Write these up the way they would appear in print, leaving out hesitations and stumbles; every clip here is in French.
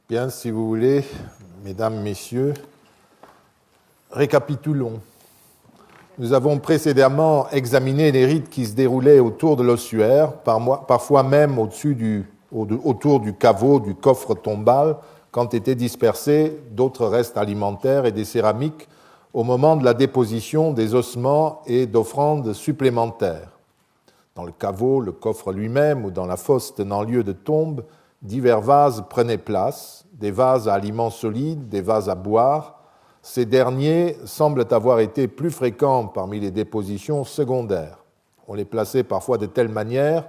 Bien, si vous voulez, mesdames, messieurs, récapitulons. Nous avons précédemment examiné les rites qui se déroulaient autour de l'ossuaire, parfois même autour du caveau, du coffre tombal, quand étaient dispersés d'autres restes alimentaires et des céramiques au moment de la déposition des ossements et d'offrandes supplémentaires. Dans le caveau, le coffre lui-même ou dans la fosse tenant lieu de tombe, divers vases prenaient place, des vases à aliments solides, des vases à boire. Ces derniers semblent avoir été plus fréquents parmi les dépositions secondaires. On les plaçait parfois de telle manière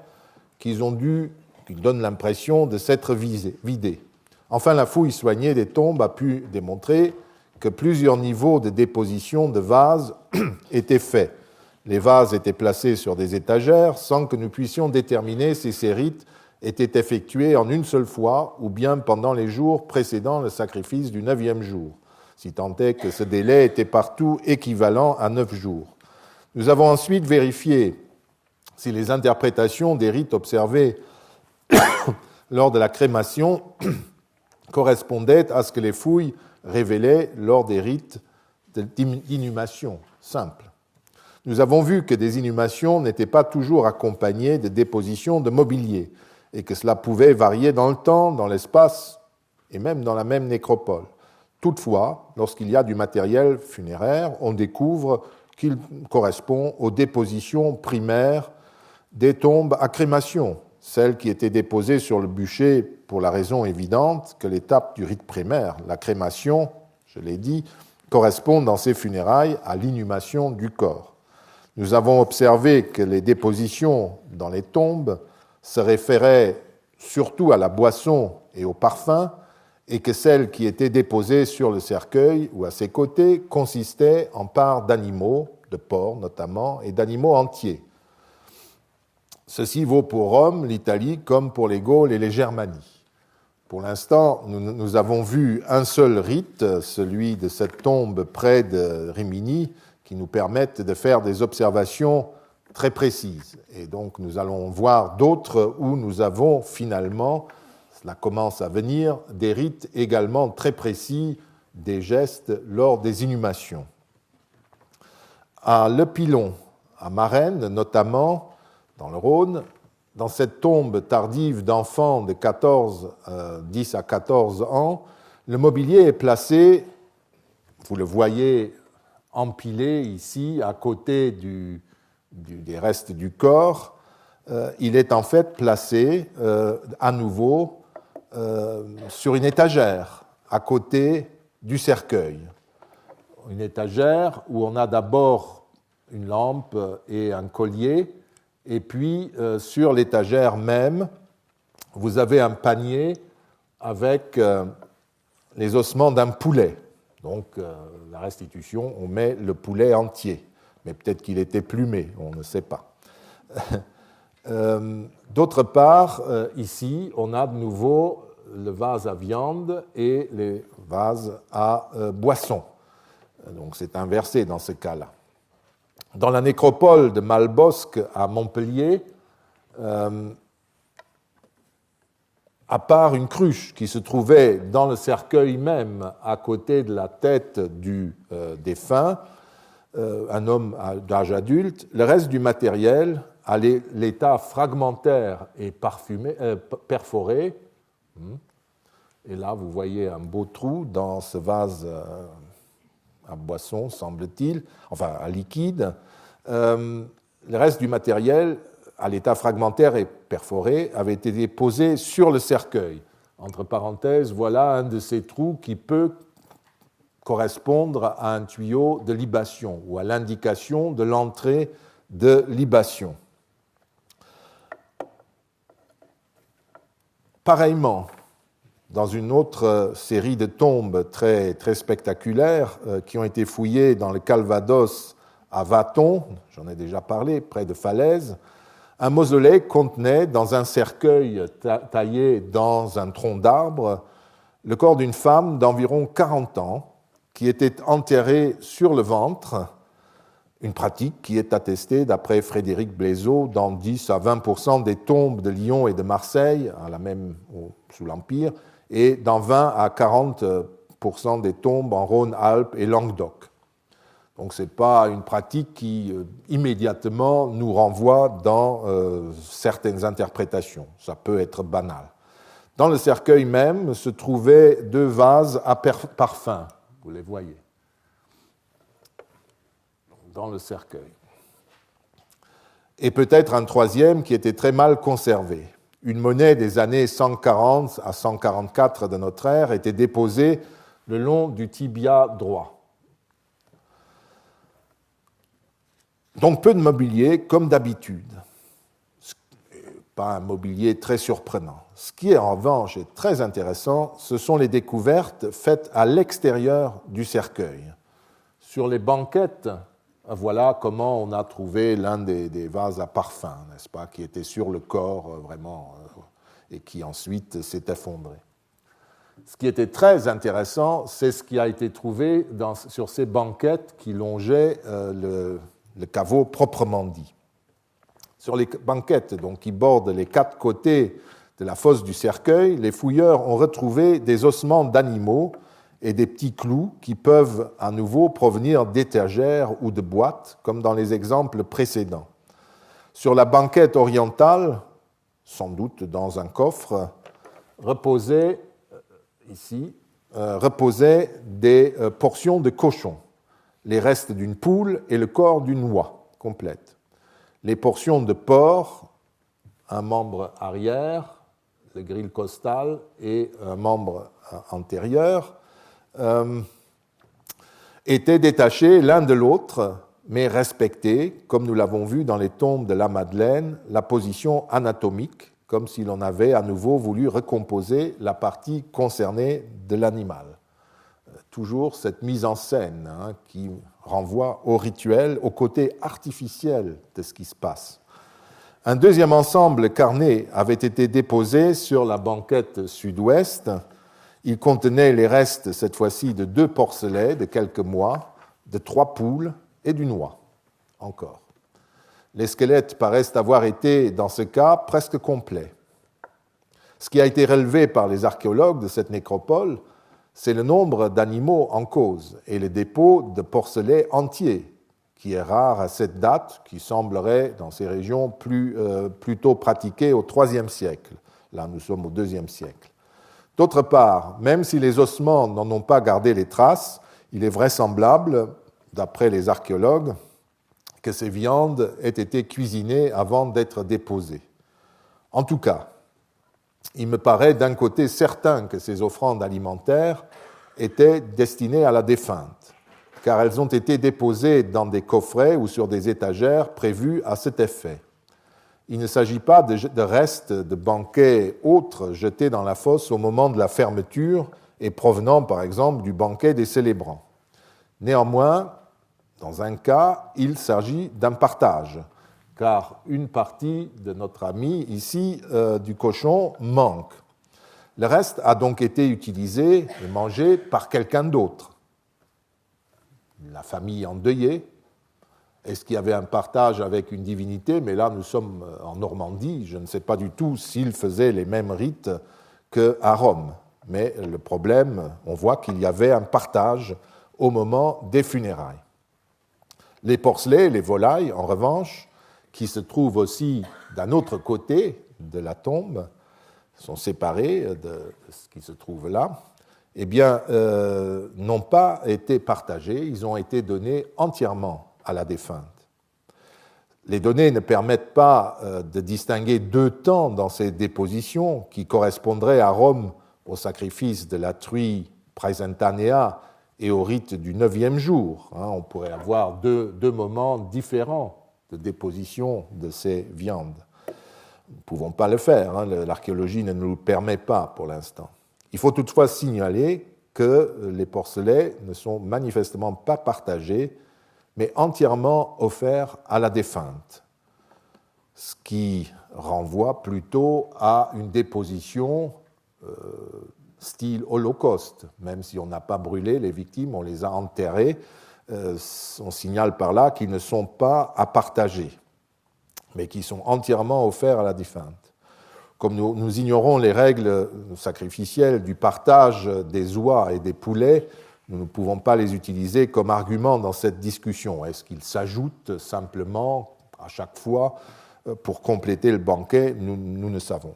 qu'ils donnent l'impression de s'être vidés. Enfin, la fouille soignée des tombes a pu démontrer que plusieurs niveaux de déposition de vases étaient faits. Les vases étaient placés sur des étagères sans que nous puissions déterminer si ces rites étaient effectués en une seule fois ou bien pendant les jours précédant le sacrifice du 9e jour, si tant est que ce délai était partout équivalent à 9 jours. Nous avons ensuite vérifié si les interprétations des rites observés lors de la crémation correspondaient à ce que les fouilles révélaient lors des rites d'inhumation simples. Nous avons vu que des inhumations n'étaient pas toujours accompagnées de dépositions de mobilier et que cela pouvait varier dans le temps, dans l'espace et même dans la même nécropole. Toutefois, lorsqu'il y a du matériel funéraire, on découvre qu'il correspond aux dépositions primaires des tombes à crémation, celles qui étaient déposées sur le bûcher pour la raison évidente que l'étape du rite primaire, la crémation, je l'ai dit, correspond dans ces funérailles à l'inhumation du corps. Nous avons observé que les dépositions dans les tombes se référaient surtout à la boisson et au parfum, et que celles qui étaient déposées sur le cercueil ou à ses côtés consistaient en parts d'animaux, de porcs notamment, et d'animaux entiers. Ceci vaut pour Rome, l'Italie, comme pour les Gaules et les Germanies. Pour l'instant, nous avons vu un seul rite, celui de cette tombe près de Rimini, qui nous permettent de faire des observations très précises. Et donc nous allons voir d'autres où nous avons finalement, cela commence à venir, des rites également très précis, des gestes lors des inhumations. À Le Pilon, à Marennes notamment, dans le Rhône, dans cette tombe tardive d'enfants de 10 à 14 ans, le mobilier est placé, vous le voyez empilé ici, à côté des restes du corps. Il est en fait placé à nouveau sur une étagère, à côté du cercueil. Une étagère où on a d'abord une lampe et un collier, et puis sur l'étagère même, vous avez un panier avec les ossements d'un poulet. Donc la restitution, on met le poulet entier, mais peut-être qu'il était plumé, on ne sait pas. D'autre part, ici, on a de nouveau le vase à viande et les vases à boisson. Donc c'est inversé dans ce cas-là. Dans la nécropole de Malbosc à Montpellier, à part une cruche qui se trouvait dans le cercueil même, à côté de la tête du défunt, un homme d'âge adulte, le reste du matériel à l'état fragmentaire et perforé. Et là, vous voyez un beau trou dans ce vase à boisson, semble-t-il, enfin à liquide. Le reste du matériel, à l'état fragmentaire et perforé, avait été déposé sur le cercueil. Entre parenthèses, voilà un de ces trous qui peut correspondre à un tuyau de libation ou à l'indication de l'entrée de libation. Pareillement, dans une autre série de tombes très, très spectaculaires qui ont été fouillées dans le Calvados à Vathon, j'en ai déjà parlé, près de Falaise, un mausolée contenait dans un cercueil taillé dans un tronc d'arbre le corps d'une femme d'environ 40 ans qui était enterrée sur le ventre, une pratique qui est attestée d'après Frédéric Blaiseau dans 10 à 20% des tombes de Lyon et de Marseille, sous l'Empire, et dans 20 à 40% des tombes en Rhône-Alpes et Languedoc. Donc ce n'est pas une pratique qui immédiatement nous renvoie dans certaines interprétations. Ça peut être banal. Dans le cercueil même se trouvaient 2 vases à parfum. Vous les voyez dans le cercueil. Et peut-être un 3e qui était très mal conservé. Une monnaie des années 140 à 144 de notre ère était déposée le long du tibia droit. Donc peu de mobilier, comme d'habitude. Pas un mobilier très surprenant. Ce qui est en revanche est très intéressant, ce sont les découvertes faites à l'extérieur du cercueil. Sur les banquettes, voilà comment on a trouvé l'un des vases à parfum, n'est-ce pas, qui était sur le corps vraiment, et qui ensuite s'est effondré. Ce qui était très intéressant, c'est ce qui a été trouvé sur ces banquettes qui longeaient le caveau proprement dit. Sur les banquettes donc, qui bordent les 4 côtés de la fosse du cercueil, les fouilleurs ont retrouvé des ossements d'animaux et des petits clous qui peuvent à nouveau provenir d'étagères ou de boîtes, comme dans les exemples précédents. Sur la banquette orientale, sans doute dans un coffre, reposaient des portions de cochon, les restes d'une poule et le corps d'une oie complète. Les portions de porc, un membre arrière, le grille costal, et un membre antérieur, étaient détachés l'un de l'autre, mais respectaient, comme nous l'avons vu dans les tombes de la Madeleine, la position anatomique, comme si l'on avait à nouveau voulu recomposer la partie concernée de l'animal. Toujours cette mise en scène qui renvoie au rituel, au côté artificiel de ce qui se passe. Un deuxième ensemble carné avait été déposé sur la banquette sud-ouest. Il contenait les restes, cette fois-ci, de 2 porcelets de quelques mois, de 3 poules et d'une oie, encore. Les squelettes paraissent avoir été, dans ce cas, presque complets. Ce qui a été relevé par les archéologues de cette nécropole, c'est le nombre d'animaux en cause et le dépôt de porcelets entiers, qui est rare à cette date, qui semblerait, dans ces régions, plutôt pratiquée au IIIe siècle. Là, nous sommes au IIe siècle. D'autre part, même si les ossements n'en ont pas gardé les traces, il est vraisemblable, d'après les archéologues, que ces viandes aient été cuisinées avant d'être déposées. En tout cas, il me paraît d'un côté certain que ces offrandes alimentaires étaient destinées à la défunte, car elles ont été déposées dans des coffrets ou sur des étagères prévus à cet effet. Il ne s'agit pas de restes de banquets autres jetés dans la fosse au moment de la fermeture et provenant par exemple du banquet des célébrants. Néanmoins, dans un cas, il s'agit d'un partage, car une partie de notre ami ici du cochon manque. Le reste a donc été utilisé et mangé par quelqu'un d'autre. La famille endeuillée. Est-ce qu'il y avait un partage avec une divinité? Mais là, nous sommes en Normandie. Je ne sais pas du tout s'ils faisaient les mêmes rites qu'à Rome. Mais le problème, on voit qu'il y avait un partage au moment des funérailles. Les porcelets, les volailles, en revanche, qui se trouvent aussi d'un autre côté de la tombe, sont séparés de ce qui se trouve là, eh bien, n'ont pas été partagés, ils ont été donnés entièrement à la défunte. Les données ne permettent pas de distinguer 2 temps dans ces dépositions qui correspondraient à Rome au sacrifice de la truie praesentanea et au rite du 9e jour. On pourrait avoir deux moments différents de déposition de ces viandes. Nous ne pouvons pas le faire, l'archéologie ne nous le permet pas pour l'instant. Il faut toutefois signaler que les porcelets ne sont manifestement pas partagés, mais entièrement offerts à la défunte, ce qui renvoie plutôt à une déposition style Holocauste, même si on n'a pas brûlé les victimes, on les a enterrées, on signale par là qu'ils ne sont pas à partager, mais qui sont entièrement offerts à la défunte. Comme nous ignorons les règles sacrificielles du partage des oies et des poulets, nous ne pouvons pas les utiliser comme argument dans cette discussion. Est-ce qu'ils s'ajoutent simplement à chaque fois pour compléter le banquet? Nous ne savons.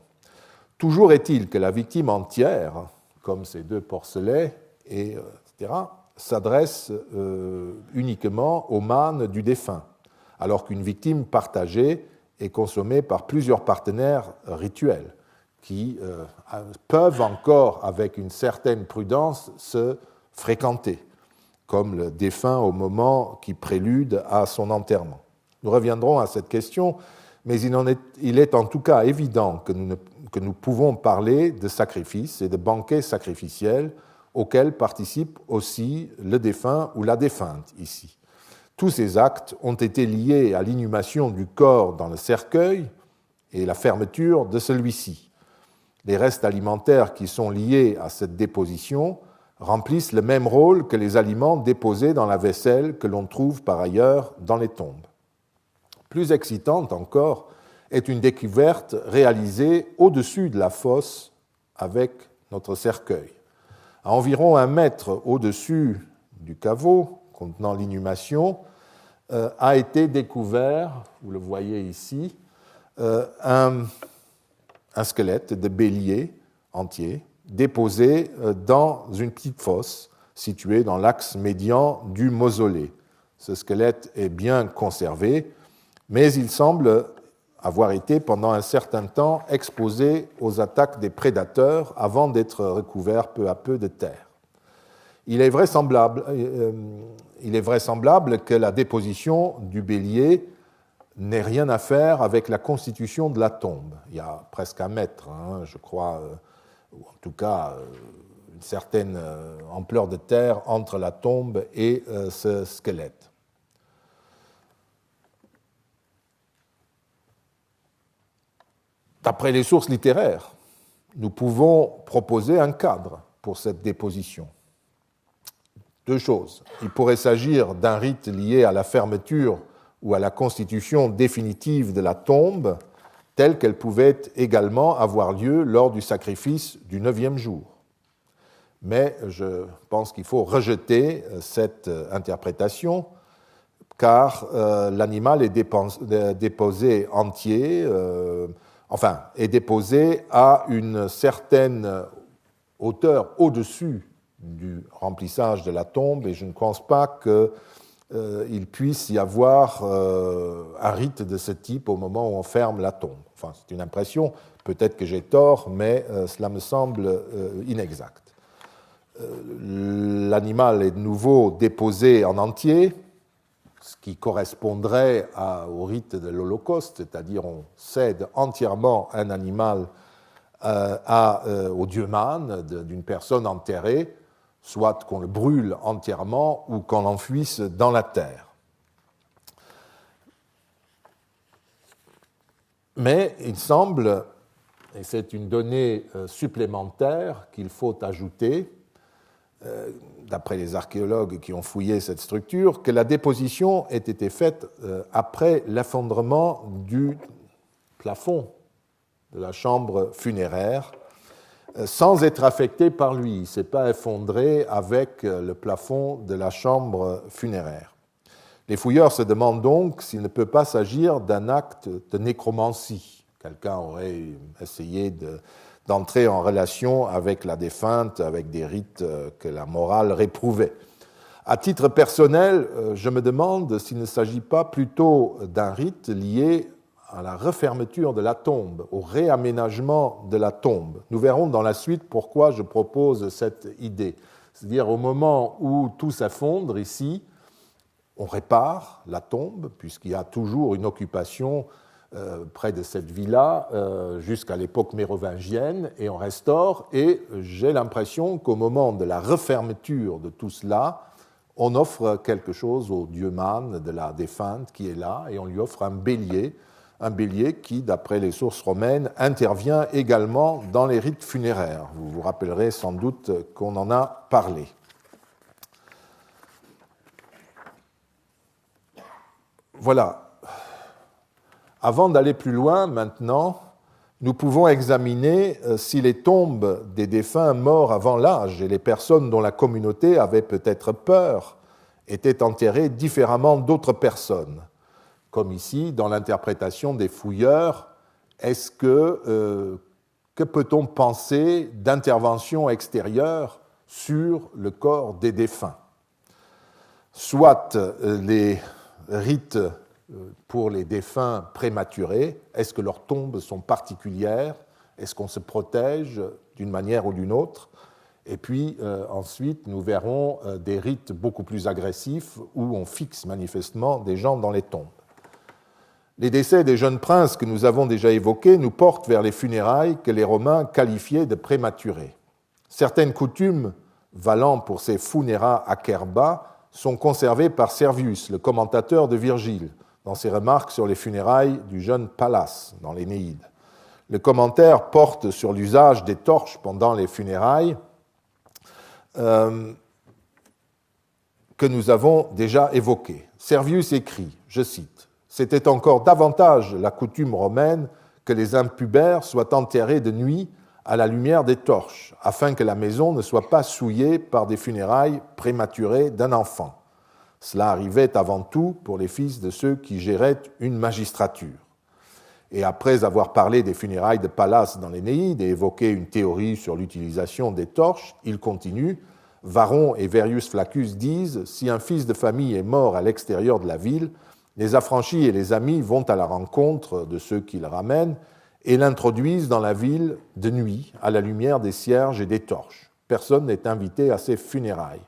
Toujours est-il que la victime entière, comme ces deux porcelets, etc., s'adresse uniquement au mâne du défunt, alors qu'une victime partagée est consommée par plusieurs partenaires rituels qui peuvent encore, avec une certaine prudence, se fréquenter, comme le défunt au moment qui prélude à son enterrement. Nous reviendrons à cette question, mais il est en tout cas évident que nous pouvons parler de sacrifices et de banquets sacrificiels auxquels participe aussi le défunt ou la défunte ici. Tous ces actes ont été liés à l'inhumation du corps dans le cercueil et la fermeture de celui-ci. Les restes alimentaires qui sont liés à cette déposition remplissent le même rôle que les aliments déposés dans la vaisselle que l'on trouve par ailleurs dans les tombes. Plus excitante encore est une découverte réalisée au-dessus de la fosse avec notre cercueil. À environ 1 mètre au-dessus du caveau contenant l'inhumation, a été découvert, vous le voyez ici, un squelette de bélier entier déposé dans une petite fosse située dans l'axe médian du mausolée. Ce squelette est bien conservé, mais il semble avoir été pendant un certain temps exposé aux attaques des prédateurs avant d'être recouvert peu à peu de terre. Il est vraisemblable que la déposition du bélier n'ait rien à faire avec la constitution de la tombe. Il y a presque 1 mètre, je crois, ou en tout cas une certaine ampleur de terre entre la tombe et ce squelette. D'après les sources littéraires, nous pouvons proposer un cadre pour cette déposition. 2 choses. Il pourrait s'agir d'un rite lié à la fermeture ou à la constitution définitive de la tombe, telle qu'elle pouvait également avoir lieu lors du sacrifice du 9e jour. Mais je pense qu'il faut rejeter cette interprétation, car l'animal est déposé entier, est déposé à une certaine hauteur au-dessus du remplissage de la tombe, et je ne pense pas qu'il puisse y avoir un rite de ce type au moment où on ferme la tombe. Enfin, c'est une impression, peut-être que j'ai tort, mais cela me semble inexact. L'animal est de nouveau déposé en entier, ce qui correspondrait au rite de l'Holocauste, c'est-à-dire on cède entièrement un animal au dieu Man d'une personne enterrée, soit qu'on le brûle entièrement ou qu'on l'enfouisse dans la terre. Mais il semble, et c'est une donnée supplémentaire qu'il faut ajouter, d'après les archéologues qui ont fouillé cette structure, que la déposition ait été faite après l'effondrement du plafond de la chambre funéraire, sans être affecté par lui. Il ne s'est pas effondré avec le plafond de la chambre funéraire. Les fouilleurs se demandent donc s'il ne peut pas s'agir d'un acte de nécromancie. Quelqu'un aurait essayé d'entrer en relation avec la défunte, avec des rites que la morale réprouvait. À titre personnel, je me demande s'il ne s'agit pas plutôt d'un rite lié à la refermeture de la tombe, au réaménagement de la tombe. Nous verrons dans la suite pourquoi je propose cette idée. C'est-à-dire au moment où tout s'effondre ici, on répare la tombe, puisqu'il y a toujours une occupation près de cette villa jusqu'à l'époque mérovingienne, et on restaure, et j'ai l'impression qu'au moment de la refermeture de tout cela, on offre quelque chose au dieu Man de la défunte qui est là, et on lui offre un bélier qui, d'après les sources romaines, intervient également dans les rites funéraires. Vous vous rappellerez sans doute qu'on en a parlé. Voilà. Avant d'aller plus loin, maintenant, nous pouvons examiner si les tombes des défunts morts avant l'âge et les personnes dont la communauté avait peut-être peur étaient enterrées différemment d'autres personnes. Comme ici, dans l'interprétation des fouilleurs, que peut-on penser d'intervention extérieure sur le corps des défunts? Soit les rites pour les défunts prématurés, est-ce que leurs tombes sont particulières? Est-ce qu'on se protège d'une manière ou d'une autre? Et puis ensuite, nous verrons des rites beaucoup plus agressifs où on fixe manifestement des gens dans les tombes. Les décès des jeunes princes que nous avons déjà évoqués nous portent vers les funérailles que les Romains qualifiaient de prématurées. Certaines coutumes valant pour ces funera acerba sont conservées par Servius, le commentateur de Virgile, dans ses remarques sur les funérailles du jeune Pallas, dans l'Énéide. Le commentaire porte sur l'usage des torches pendant les funérailles que nous avons déjà évoquées. Servius écrit, je cite, « C'était encore davantage la coutume romaine que les impubères soient enterrés de nuit à la lumière des torches, afin que la maison ne soit pas souillée par des funérailles prématurées d'un enfant. Cela arrivait avant tout pour les fils de ceux qui géraient une magistrature. » Et après avoir parlé des funérailles de Pallas dans l'Énéide et évoqué une théorie sur l'utilisation des torches, il continue « Varron et Verrius Flaccus disent « Si un fils de famille est mort à l'extérieur de la ville, les affranchis et les amis vont à la rencontre de ceux qui le ramènent et l'introduisent dans la ville de nuit à la lumière des cierges et des torches. Personne n'est invité à ces funérailles. »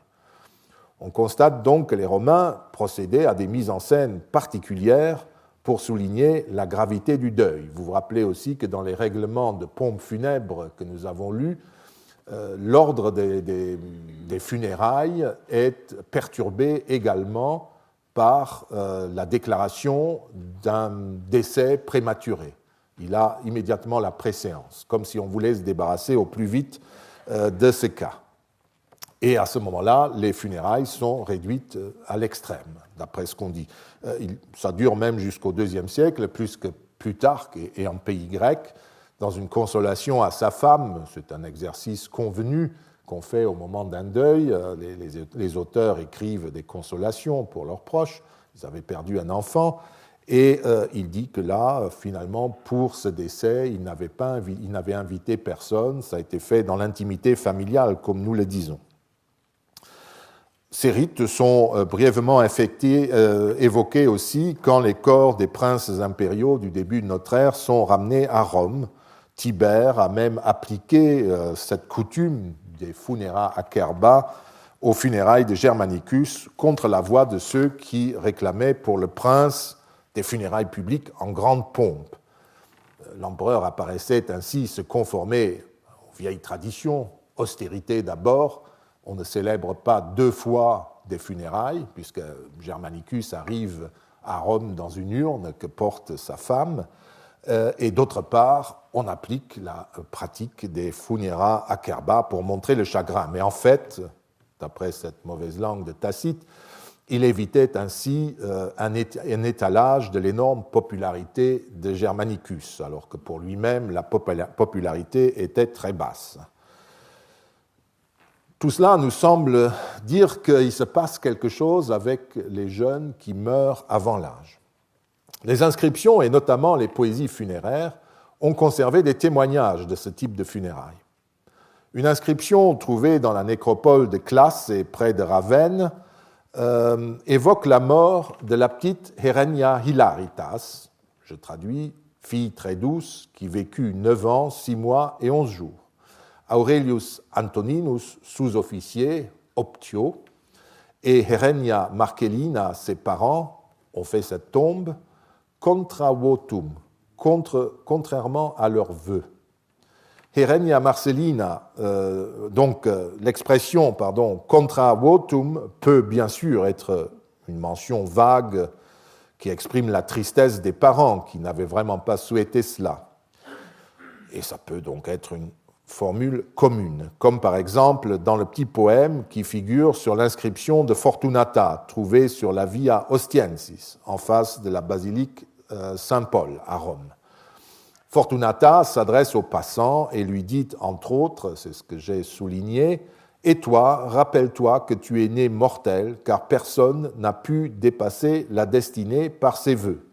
On constate donc que les Romains procédaient à des mises en scène particulières pour souligner la gravité du deuil. Vous vous rappelez aussi que dans les règlements de pompe funèbre que nous avons lus, l'ordre des funérailles est perturbé également par la déclaration d'un décès prématuré. Il a immédiatement la préséance, comme si on voulait se débarrasser au plus vite de ces cas. Et à ce moment-là, les funérailles sont réduites à l'extrême, d'après ce qu'on dit. Ça dure même jusqu'au IIe siècle, plus que Plutarque et en pays grec, dans une consolation à sa femme. C'est un exercice convenu qu'on fait au moment d'un deuil. Les auteurs écrivent des consolations pour leurs proches. Ils avaient perdu un enfant. Et il dit que là, finalement, pour ce décès, il n'avait invité personne. Ça a été fait dans l'intimité familiale, comme nous le disons. Ces rites sont brièvement évoqués aussi quand les corps des princes impériaux du début de notre ère sont ramenés à Rome. Tibère a même appliqué cette coutume des funera acerba aux funérailles de Germanicus contre la voix de ceux qui réclamaient pour le prince des funérailles publiques en grande pompe. L'empereur apparaissait ainsi se conformer aux vieilles traditions, austérité d'abord. On ne célèbre pas deux fois des funérailles, puisque Germanicus arrive à Rome dans une urne que porte sa femme, et d'autre part, on applique la pratique des funera acerba pour montrer le chagrin. Mais en fait, d'après cette mauvaise langue de Tacite, il évitait ainsi un étalage de l'énorme popularité de Germanicus, alors que pour lui-même, la popularité était très basse. Tout cela nous semble dire qu'il se passe quelque chose avec les jeunes qui meurent avant l'âge. Les inscriptions, et notamment les poésies funéraires, ont conservé des témoignages de ce type de funérailles. Une inscription trouvée dans la nécropole de Classe et près de Ravenne évoque la mort de la petite Herenia Hilaritas, je traduis, fille très douce, qui vécut 9 ans, 6 mois et 11 jours. Aurelius Antoninus, sous-officier, optio, et Herenia Marcellina, ses parents, ont fait cette tombe contra votum, contrairement à leurs vœux. Herenia Marcellina, l'expression contra votum peut bien sûr être une mention vague qui exprime la tristesse des parents qui n'avaient vraiment pas souhaité cela. Et ça peut donc être une formule commune, comme par exemple dans le petit poème qui figure sur l'inscription de Fortunata, trouvée sur la Via Ostiensis, en face de la basilique Saint-Paul à Rome. Fortunata s'adresse au passant et lui dit, entre autres, c'est ce que j'ai souligné, « Et toi, rappelle-toi que tu es né mortel, car personne n'a pu dépasser la destinée par ses vœux.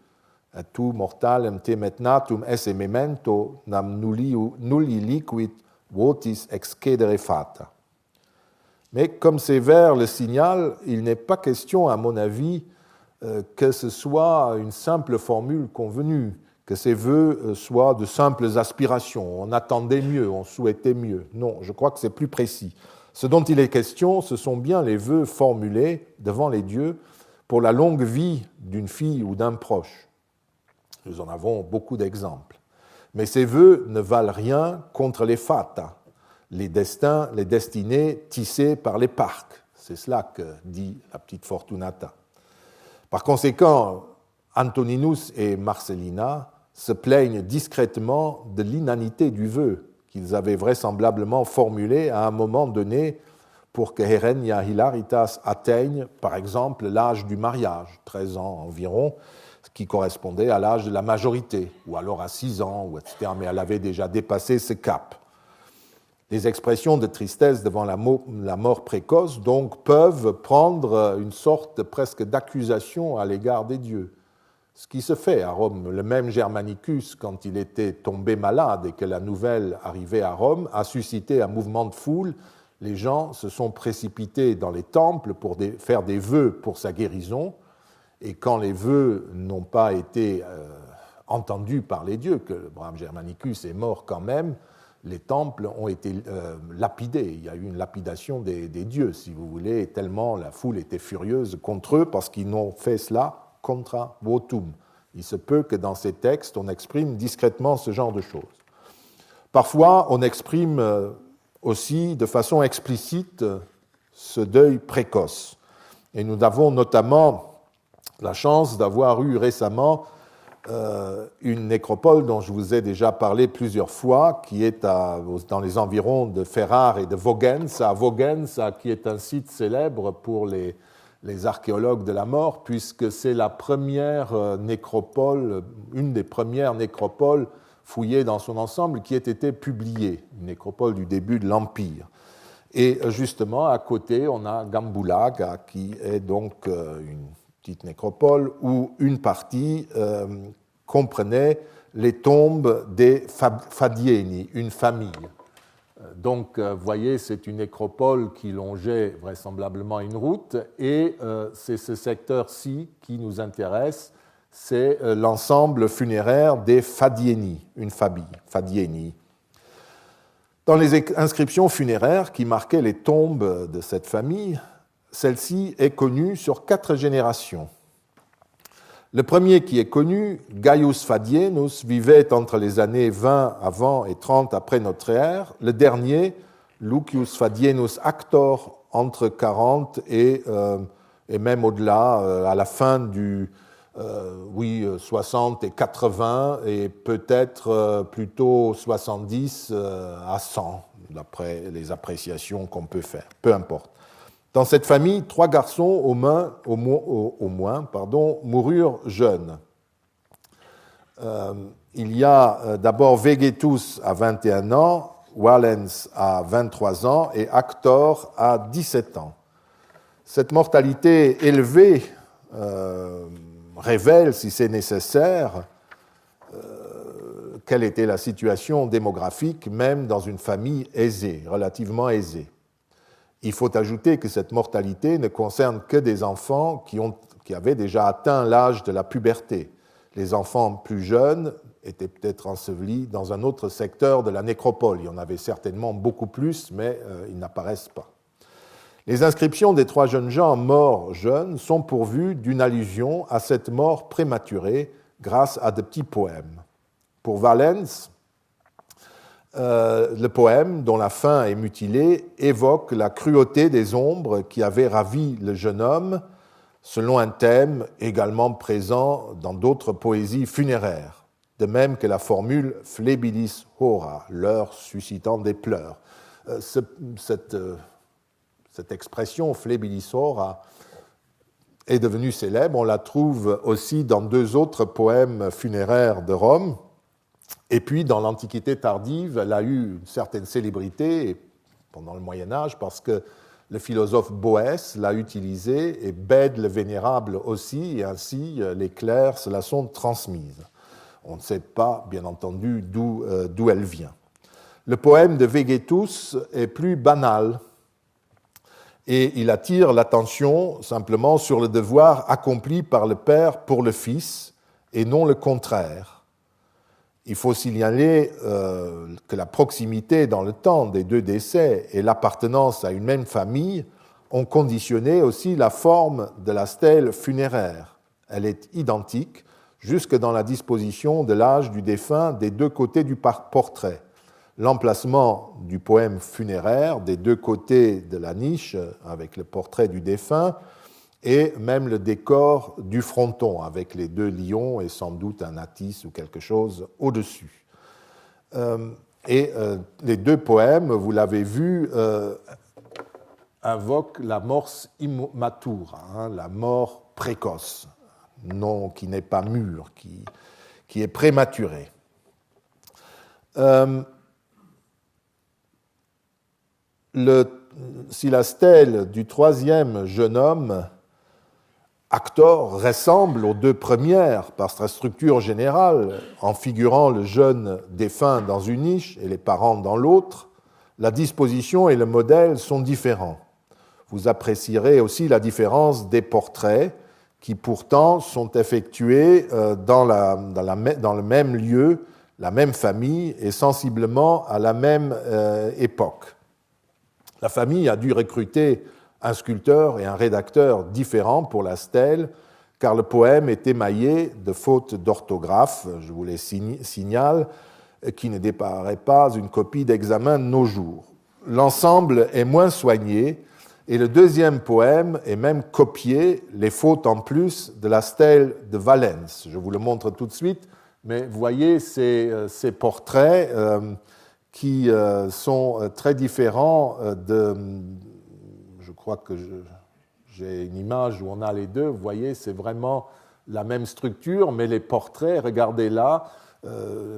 Tu mortalem te metnatum esse memento nam nulli liquid votis excedere fata. » Mais comme ces vers le signalent, il n'est pas question, à mon avis, que ce soit une simple formule convenue, que ces vœux soient de simples aspirations. On attendait mieux, on souhaitait mieux. Non, je crois que c'est plus précis. Ce dont il est question, ce sont bien les vœux formulés devant les dieux pour la longue vie d'une fille ou d'un proche. Nous en avons beaucoup d'exemples. Mais ces vœux ne valent rien contre les fata, les destins, les destinées tissées par les parques. C'est cela que dit la petite Fortunata. Par conséquent, Antoninus et Marcellina se plaignent discrètement de l'inanité du vœu qu'ils avaient vraisemblablement formulé à un moment donné pour que Herenia Hilaritas atteigne, par exemple, l'âge du mariage, 13 ans environ, ce qui correspondait à l'âge de la majorité, ou alors à 6 ans, etc. Mais elle avait déjà dépassé ce cap. Les expressions de tristesse devant la mort précoce, donc, peuvent prendre une sorte presque d'accusation à l'égard des dieux. Ce qui se fait à Rome, le même Germanicus, quand il était tombé malade et que la nouvelle arrivait à Rome, a suscité un mouvement de foule. Les gens se sont précipités dans les temples pour faire des vœux pour sa guérison, et quand les vœux n'ont pas été entendus par les dieux, que le brave Germanicus est mort quand même, les temples ont été lapidés. Il y a eu une lapidation des dieux, si vous voulez, tellement la foule était furieuse contre eux parce qu'ils n'ont fait cela contra votum. Il se peut que dans ces textes, on exprime discrètement ce genre de choses. Parfois, on exprime aussi de façon explicite ce deuil précoce. Et nous avons notamment la chance d'avoir eu récemment une nécropole dont je vous ai déjà parlé plusieurs fois, qui est dans les environs de Ferrare et de Vogenza. Vogenza, qui est un site célèbre pour les archéologues de la mort, puisque c'est la première nécropole, une des premières nécropoles fouillées dans son ensemble qui ait été publiée, une nécropole du début de l'Empire. Et justement, à côté, on a Gambulaga, qui est donc une petite nécropole où une partie comprenait les tombes des Fadieni, une famille. Donc, vous voyez, c'est une nécropole qui longeait vraisemblablement une route, et c'est ce secteur-ci qui nous intéresse, c'est l'ensemble funéraire des Fadieni, une famille, Fadieni. Dans les inscriptions funéraires qui marquaient les tombes de cette famille, celle-ci est connue sur 4 générations. Le premier qui est connu, Gaius Fadienus, vivait entre les années 20 avant et 30 après notre ère. Le dernier, Lucius Fadienus Actor, entre 40 et même au-delà, à la fin du 60 et 80, et peut-être plutôt 70 à 100, d'après les appréciations qu'on peut faire. Peu importe. Dans cette famille, 3 garçons au moins, moururent jeunes. Il y a d'abord Vegetus à 21 ans, Valens à 23 ans et Actor à 17 ans. Cette mortalité élevée révèle, si c'est nécessaire, quelle était la situation démographique, même dans une famille aisée, relativement aisée. Il faut ajouter que cette mortalité ne concerne que des enfants qui avaient déjà atteint l'âge de la puberté. Les enfants plus jeunes étaient peut-être ensevelis dans un autre secteur de la nécropole. Il y en avait certainement beaucoup plus, mais ils n'apparaissent pas. Les inscriptions des 3 jeunes gens morts jeunes sont pourvues d'une allusion à cette mort prématurée grâce à de petits poèmes. Pour Valens, le poème, dont la fin est mutilée, évoque la cruauté des ombres qui avaient ravi le jeune homme, selon un thème également présent dans d'autres poésies funéraires, de même que la formule « flebilis hora », l'heure suscitant des pleurs. Cette expression « flebilis hora » est devenue célèbre, on la trouve aussi dans 2 autres poèmes funéraires de Rome, Et puis, dans l'Antiquité tardive, elle a eu une certaine célébrité pendant le Moyen-Âge parce que le philosophe Boès l'a utilisé et Bède le Vénérable aussi, et ainsi les clercs se la sont transmises. On ne sait pas, bien entendu, d'où elle vient. Le poème de Vegetius est plus banal et il attire l'attention simplement sur le devoir accompli par le père pour le fils et non le contraire. Il faut signaler que la proximité dans le temps des deux décès et l'appartenance à une même famille ont conditionné aussi la forme de la stèle funéraire. Elle est identique jusque dans la disposition de l'âge du défunt des deux côtés du portrait. L'emplacement du poème funéraire des deux côtés de la niche avec le portrait du défunt et même le décor du fronton avec les deux lions et sans doute un atys ou quelque chose au-dessus. Les deux poèmes, vous l'avez vu, invoquent la mors immatura, la mort précoce, non qui n'est pas mûre, qui est prématurée. Si la stèle du troisième jeune homme, Actor, ressemble aux deux premières par sa structure générale, en figurant le jeune défunt dans une niche et les parents dans l'autre, la disposition et le modèle sont différents. Vous apprécierez aussi la différence des portraits qui pourtant sont effectués dans le même lieu, la même famille et sensiblement à la même époque. La famille a dû recruter un sculpteur et un rédacteur différents pour la stèle, car le poème est émaillé de fautes d'orthographe, je vous les signale, qui ne déparaît pas une copie d'examen de nos jours. L'ensemble est moins soigné, et le deuxième poème est même copié, les fautes en plus, de la stèle de Valence. Je vous le montre tout de suite, mais vous voyez ces portraits qui sont très différents je crois que j'ai une image où on a les deux. Vous voyez, c'est vraiment la même structure, mais les portraits, regardez là,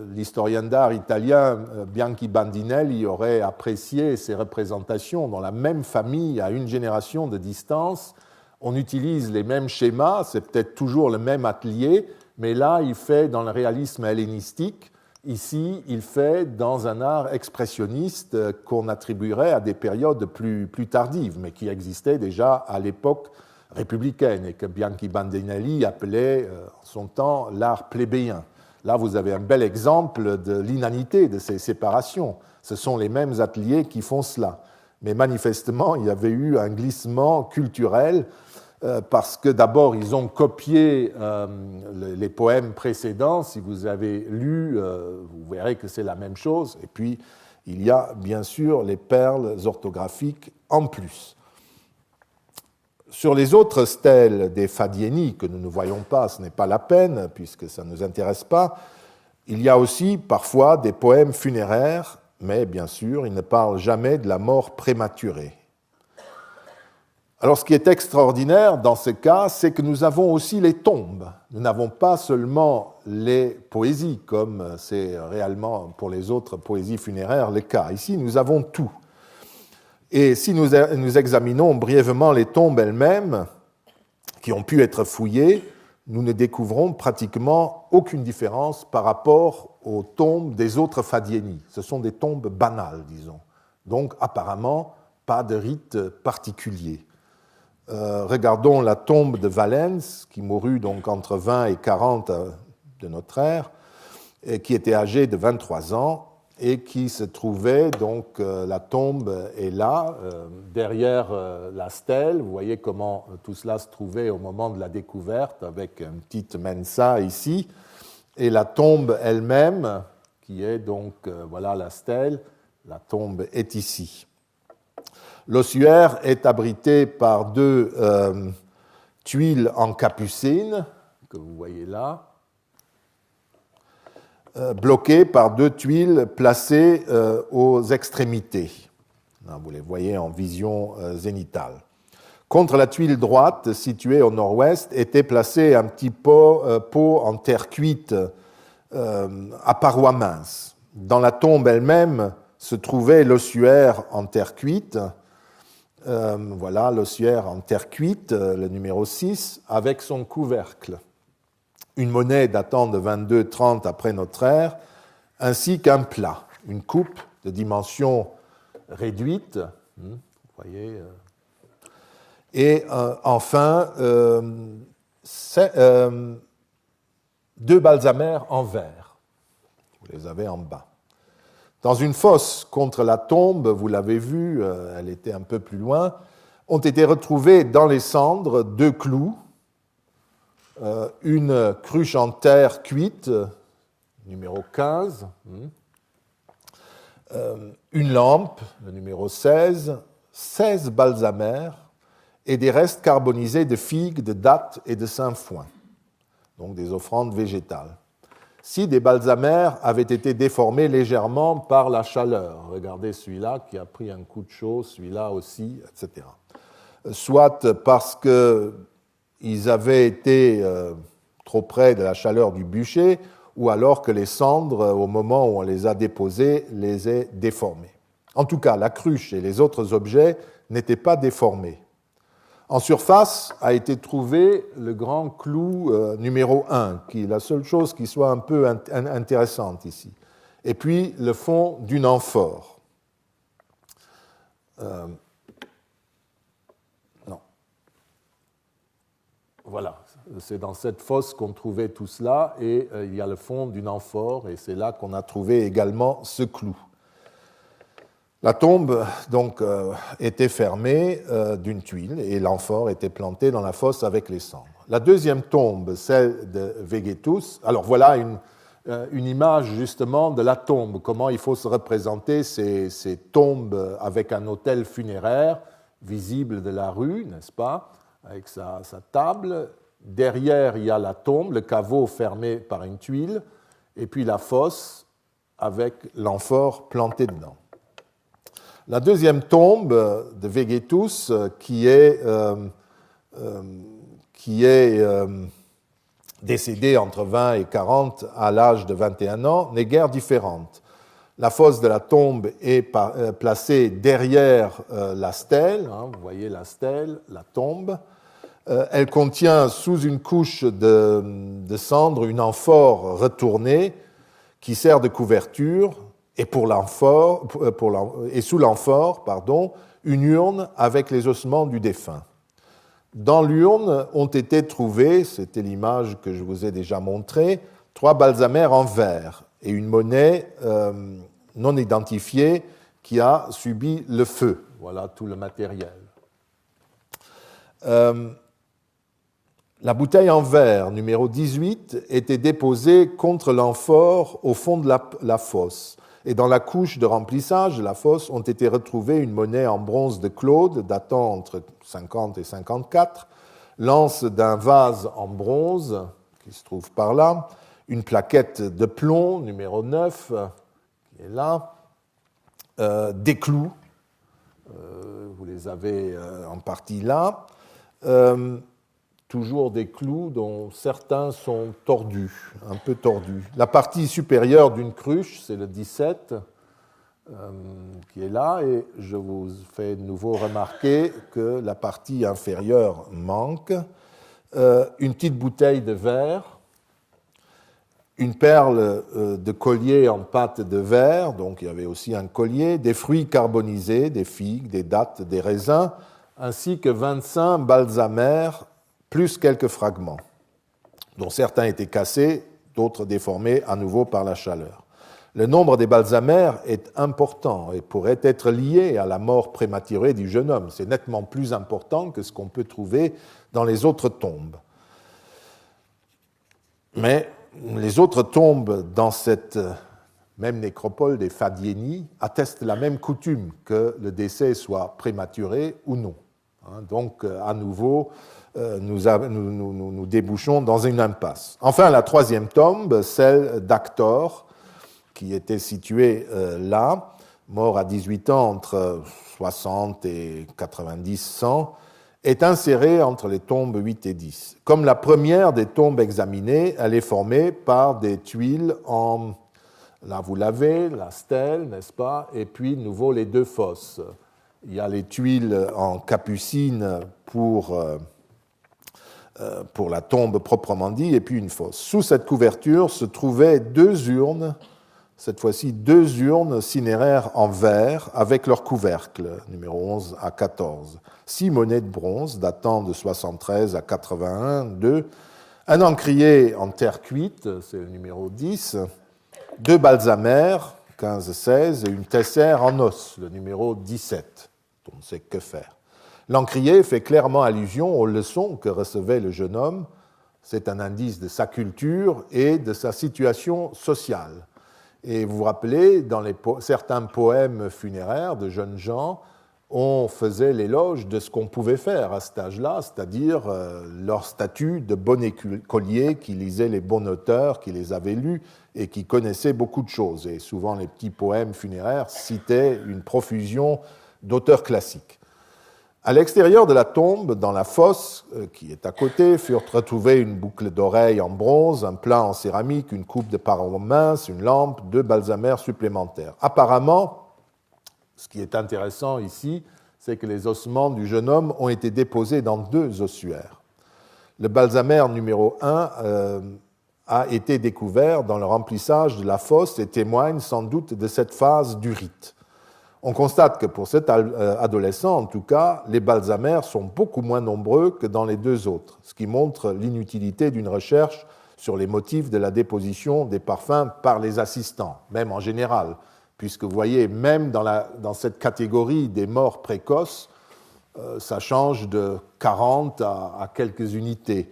l'historien d'art italien Bianchi Bandinelli aurait apprécié ces représentations dans la même famille, à une génération de distance. On utilise les mêmes schémas, c'est peut-être toujours le même atelier, mais là, il fait dans le réalisme hellénistique. Ici, il fait dans un art expressionniste qu'on attribuerait à des périodes plus tardives, mais qui existaient déjà à l'époque républicaine et que Bianchi Bandinelli appelait en son temps l'art plébéien. Là, vous avez un bel exemple de l'inanité de ces séparations. Ce sont les mêmes ateliers qui font cela. Mais manifestement, il y avait eu un glissement culturel parce que d'abord, ils ont copié les poèmes précédents. Si vous avez lu, vous verrez que c'est la même chose. Et puis, il y a bien sûr les perles orthographiques en plus. Sur les autres stèles des Fadieni, que nous ne voyons pas, ce n'est pas la peine, puisque ça ne nous intéresse pas, il y a aussi parfois des poèmes funéraires, mais bien sûr, ils ne parlent jamais de la mort prématurée. Alors, ce qui est extraordinaire dans ce cas, c'est que nous avons aussi les tombes. Nous n'avons pas seulement les poésies, comme c'est réellement pour les autres poésies funéraires le cas. Ici, nous avons tout. Et si nous examinons brièvement les tombes elles-mêmes, qui ont pu être fouillées, nous ne découvrons pratiquement aucune différence par rapport aux tombes des autres Fadieni. Ce sont des tombes banales, disons. Donc, apparemment, pas de rite particulier. Regardons la tombe de Valens, qui mourut donc entre 20 et 40 de notre ère, et qui était âgé de 23 ans, et qui se trouvait, donc la tombe est là, derrière la stèle. Vous voyez comment tout cela se trouvait au moment de la découverte, avec une petite mensa ici, et la tombe elle-même, qui est donc, voilà la stèle, la tombe est ici. L'ossuaire est abrité par deux tuiles en capucine, que vous voyez là, bloquées par deux tuiles placées aux extrémités. Là, vous les voyez en vision zénitale. Contre la tuile droite, située au nord-ouest, était placé un petit pot en terre cuite à parois minces. Dans la tombe elle-même se trouvait l'ossuaire en terre cuite. Voilà l'ossuaire en terre cuite, le numéro 6, avec son couvercle. Une monnaie datant de 22-30 après notre ère, ainsi qu'un plat, une coupe de dimension réduite. Vous voyez. Et enfin, 2 balsamères en verre. Vous les avez en bas. Dans une fosse contre la tombe, vous l'avez vu, elle était un peu plus loin, ont été retrouvés dans les cendres 2 clous, une cruche en terre cuite, numéro 15, une lampe, le numéro 16, 16 balsamères et des restes carbonisés de figues, de dattes et de sainfoin, donc des offrandes végétales. Si des balsamères avaient été déformés légèrement par la chaleur, regardez celui-là qui a pris un coup de chaud, celui-là aussi, etc. Soit parce qu'ils avaient été trop près de la chaleur du bûcher, ou alors que les cendres, au moment où on les a déposées, les aient déformés. En tout cas, la cruche et les autres objets n'étaient pas déformés. En surface a été trouvé le grand clou numéro 1, qui est la seule chose qui soit un peu intéressante ici. Et puis le fond d'une amphore. Non. Voilà, c'est dans cette fosse qu'on trouvait tout cela, et il y a le fond d'une amphore, et c'est là qu'on a trouvé également ce clou. La tombe donc était fermée d'une tuile et l'amphore était plantée dans la fosse avec les cendres. La deuxième tombe, celle de Vegetus. Alors voilà une image justement de la tombe, comment il faut se représenter ces tombes avec un autel funéraire visible de la rue, n'est-ce pas, avec sa table. Derrière, il y a la tombe, le caveau fermé par une tuile, et puis la fosse avec l'amphore planté dedans. La deuxième tombe de Vegetus, qui est décédé entre 20 et 40 à l'âge de 21 ans, n'est guère différente. La fosse de la tombe est placée derrière la stèle, vous voyez la stèle, la tombe. Elle contient sous une couche de cendres une amphore retournée qui sert de couverture. Et, sous l'amphore, une urne avec les ossements du défunt. Dans l'urne ont été trouvés, c'était l'image que je vous ai déjà montrée, 3 balsamères en verre et une monnaie non identifiée qui a subi le feu. Voilà tout le matériel. La bouteille en verre, numéro 18, était déposée contre l'amphore au fond de la fosse. Et dans la couche de remplissage de la fosse ont été retrouvées une monnaie en bronze de Claude datant entre 50 et 54, l'anse d'un vase en bronze qui se trouve par là, une plaquette de plomb numéro 9 qui est là, des clous, vous les avez en partie là, toujours des clous dont certains sont tordus, un peu tordus. La partie supérieure d'une cruche, c'est le 17, qui est là, et je vous fais de nouveau remarquer que la partie inférieure manque. Une petite bouteille de verre, une perle de collier en pâte de verre, donc il y avait aussi un collier, des fruits carbonisés, des figues, des dattes, des raisins, ainsi que 25 balsamères, plus quelques fragments, dont certains étaient cassés, d'autres déformés à nouveau par la chaleur. Le nombre des balsamères est important et pourrait être lié à la mort prématurée du jeune homme. C'est nettement plus important que ce qu'on peut trouver dans les autres tombes. Mais les autres tombes dans cette même nécropole des Fadieni attestent la même coutume, que le décès soit prématuré ou non. Donc, à nouveau, nous débouchons dans une impasse. Enfin, la troisième tombe, celle d'Actor, qui était située là, mort à 18 ans entre 60 et 90-100, est insérée entre les tombes 8 et 10. Comme la première des tombes examinées, elle est formée par des tuiles en... Là, vous l'avez, la stèle, n'est-ce pas? Et puis, de nouveau, les deux fosses. Il y a les tuiles en capucine pour la tombe proprement dit, et puis une fosse. Sous cette couverture se trouvaient deux urnes, cette fois-ci deux urnes cinéraires en verre avec leur couvercle, numéro 11 à 14. 6 monnaies de bronze datant de 73 à 81, 2. Un encrier en terre cuite, c'est le numéro 10. 2 balsamères, 15-16, et une tessère en os, le numéro 17. On ne sait que faire. L'encrier fait clairement allusion aux leçons que recevait le jeune homme. C'est un indice de sa culture et de sa situation sociale. Et vous vous rappelez, dans certains poèmes funéraires de jeunes gens, on faisait l'éloge de ce qu'on pouvait faire à cet âge-là, c'est-à-dire leur statut de bon écolier qui lisait les bons auteurs, qui les avait lus et qui connaissait beaucoup de choses. Et souvent, les petits poèmes funéraires citaient une profusion d'auteurs classiques. À l'extérieur de la tombe, dans la fosse qui est à côté, furent retrouvées une boucle d'oreille en bronze, un plat en céramique, une coupe de paroi mince, une lampe, 2 balsamères supplémentaires. Apparemment, ce qui est intéressant ici, c'est que les ossements du jeune homme ont été déposés dans 2 ossuaires. Le balsamère numéro 1 a été découvert dans le remplissage de la fosse et témoigne sans doute de cette phase du rite. On constate que pour cet adolescent, en tout cas, les balsamères sont beaucoup moins nombreux que dans les 2 autres, ce qui montre l'inutilité d'une recherche sur les motifs de la déposition des parfums par les assistants, même en général, puisque vous voyez, même dans cette catégorie des morts précoces, ça change de 40 à quelques unités.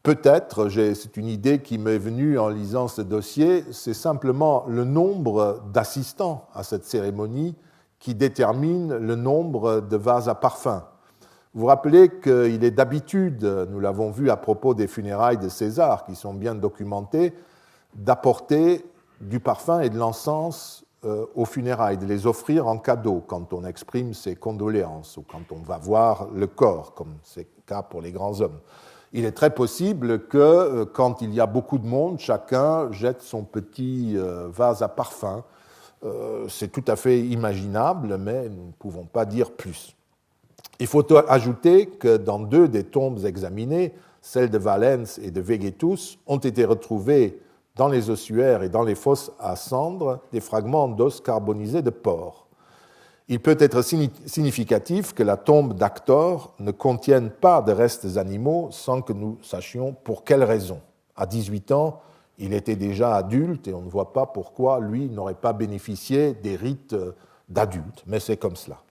Peut-être, c'est une idée qui m'est venue en lisant ce dossier, c'est simplement le nombre d'assistants à cette cérémonie qui détermine le nombre de vases à parfum. Vous vous rappelez qu'il est d'habitude, nous l'avons vu à propos des funérailles de César, qui sont bien documentées, d'apporter du parfum et de l'encens aux funérailles, de les offrir en cadeau quand on exprime ses condoléances ou quand on va voir le corps, comme c'est le cas pour les grands hommes. Il est très possible que quand il y a beaucoup de monde, chacun jette son petit vase à parfum. C'est tout à fait imaginable, mais nous ne pouvons pas dire plus. Il faut ajouter que dans 2 des tombes examinées, celles de Valens et de Vegetus, ont été retrouvées dans les ossuaires et dans les fosses à cendres des fragments d'os carbonisés de porc. Il peut être significatif que la tombe d'Actor ne contienne pas de restes animaux sans que nous sachions pour quelle raison. À 18 ans, il était déjà adulte et on ne voit pas pourquoi lui n'aurait pas bénéficié des rites d'adulte, mais c'est comme cela.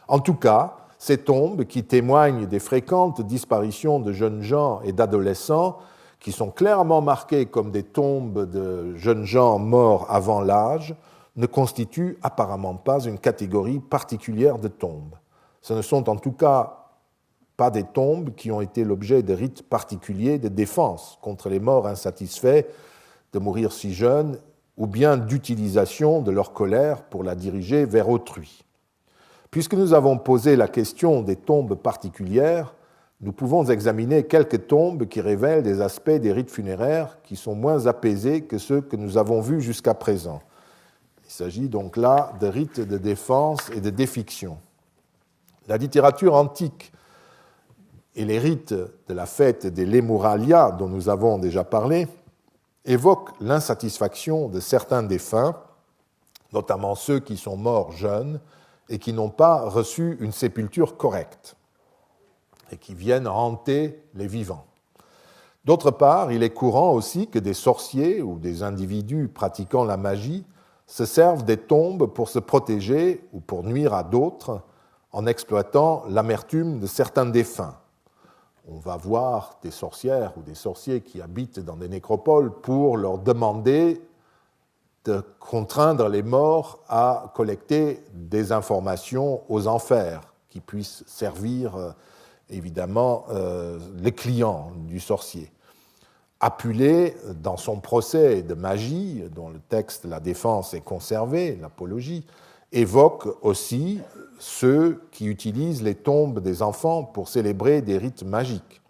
En tout cas, ces tombes qui témoignent des fréquentes disparitions de jeunes gens et d'adolescents, qui sont clairement marquées comme des tombes de jeunes gens morts avant l'âge, ne constituent apparemment pas une catégorie particulière de tombes. Ce ne sont en tout cas pas des tombes qui ont été l'objet de rites particuliers de défense contre les morts insatisfaits de mourir si jeunes, ou bien d'utilisation de leur colère pour la diriger vers autrui. Puisque nous avons posé la question des tombes particulières, nous pouvons examiner quelques tombes qui révèlent des aspects des rites funéraires qui sont moins apaisés que ceux que nous avons vus jusqu'à présent. Il s'agit donc là de rites de défense et de défiction. La littérature antique et les rites de la fête des Lemuralia, dont nous avons déjà parlé, évoquent l'insatisfaction de certains défunts, notamment ceux qui sont morts jeunes et qui n'ont pas reçu une sépulture correcte et qui viennent hanter les vivants. D'autre part, il est courant aussi que des sorciers ou des individus pratiquant la magie se servent des tombes pour se protéger ou pour nuire à d'autres en exploitant l'amertume de certains défunts. On va voir des sorcières ou des sorciers qui habitent dans des nécropoles pour leur demander de contraindre les morts à collecter des informations aux enfers qui puissent servir évidemment les clients du sorcier. Apulée, dans son procès de magie, dont le texte La Défense est conservé, l'Apologie, évoque aussi ceux qui utilisent les tombes des enfants pour célébrer des rites magiques.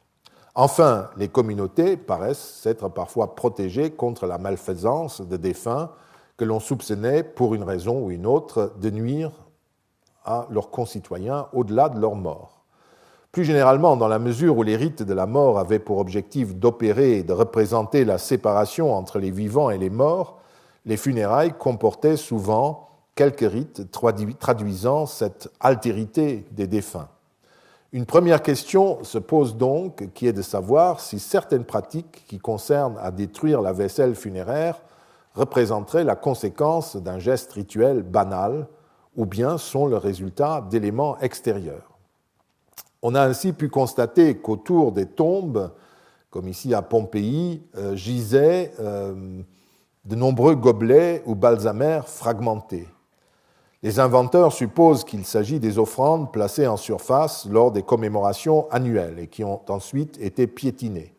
Enfin, les communautés paraissent s'être parfois protégées contre la malfaisance des défunts que l'on soupçonnait, pour une raison ou une autre, de nuire à leurs concitoyens au-delà de leur mort. Plus généralement, dans la mesure où les rites de la mort avaient pour objectif d'opérer et de représenter la séparation entre les vivants et les morts, les funérailles comportaient souvent quelques rites traduisant cette altérité des défunts. Une première question se pose donc, qui est de savoir si certaines pratiques qui concernent à détruire la vaisselle funéraire représenteraient la conséquence d'un geste rituel banal ou bien sont le résultat d'éléments extérieurs. On a ainsi pu constater qu'autour des tombes, comme ici à Pompéi, gisaient de nombreux gobelets ou balsamères fragmentés. Les inventeurs supposent qu'il s'agit des offrandes placées en surface lors des commémorations annuelles et qui ont ensuite été piétinées.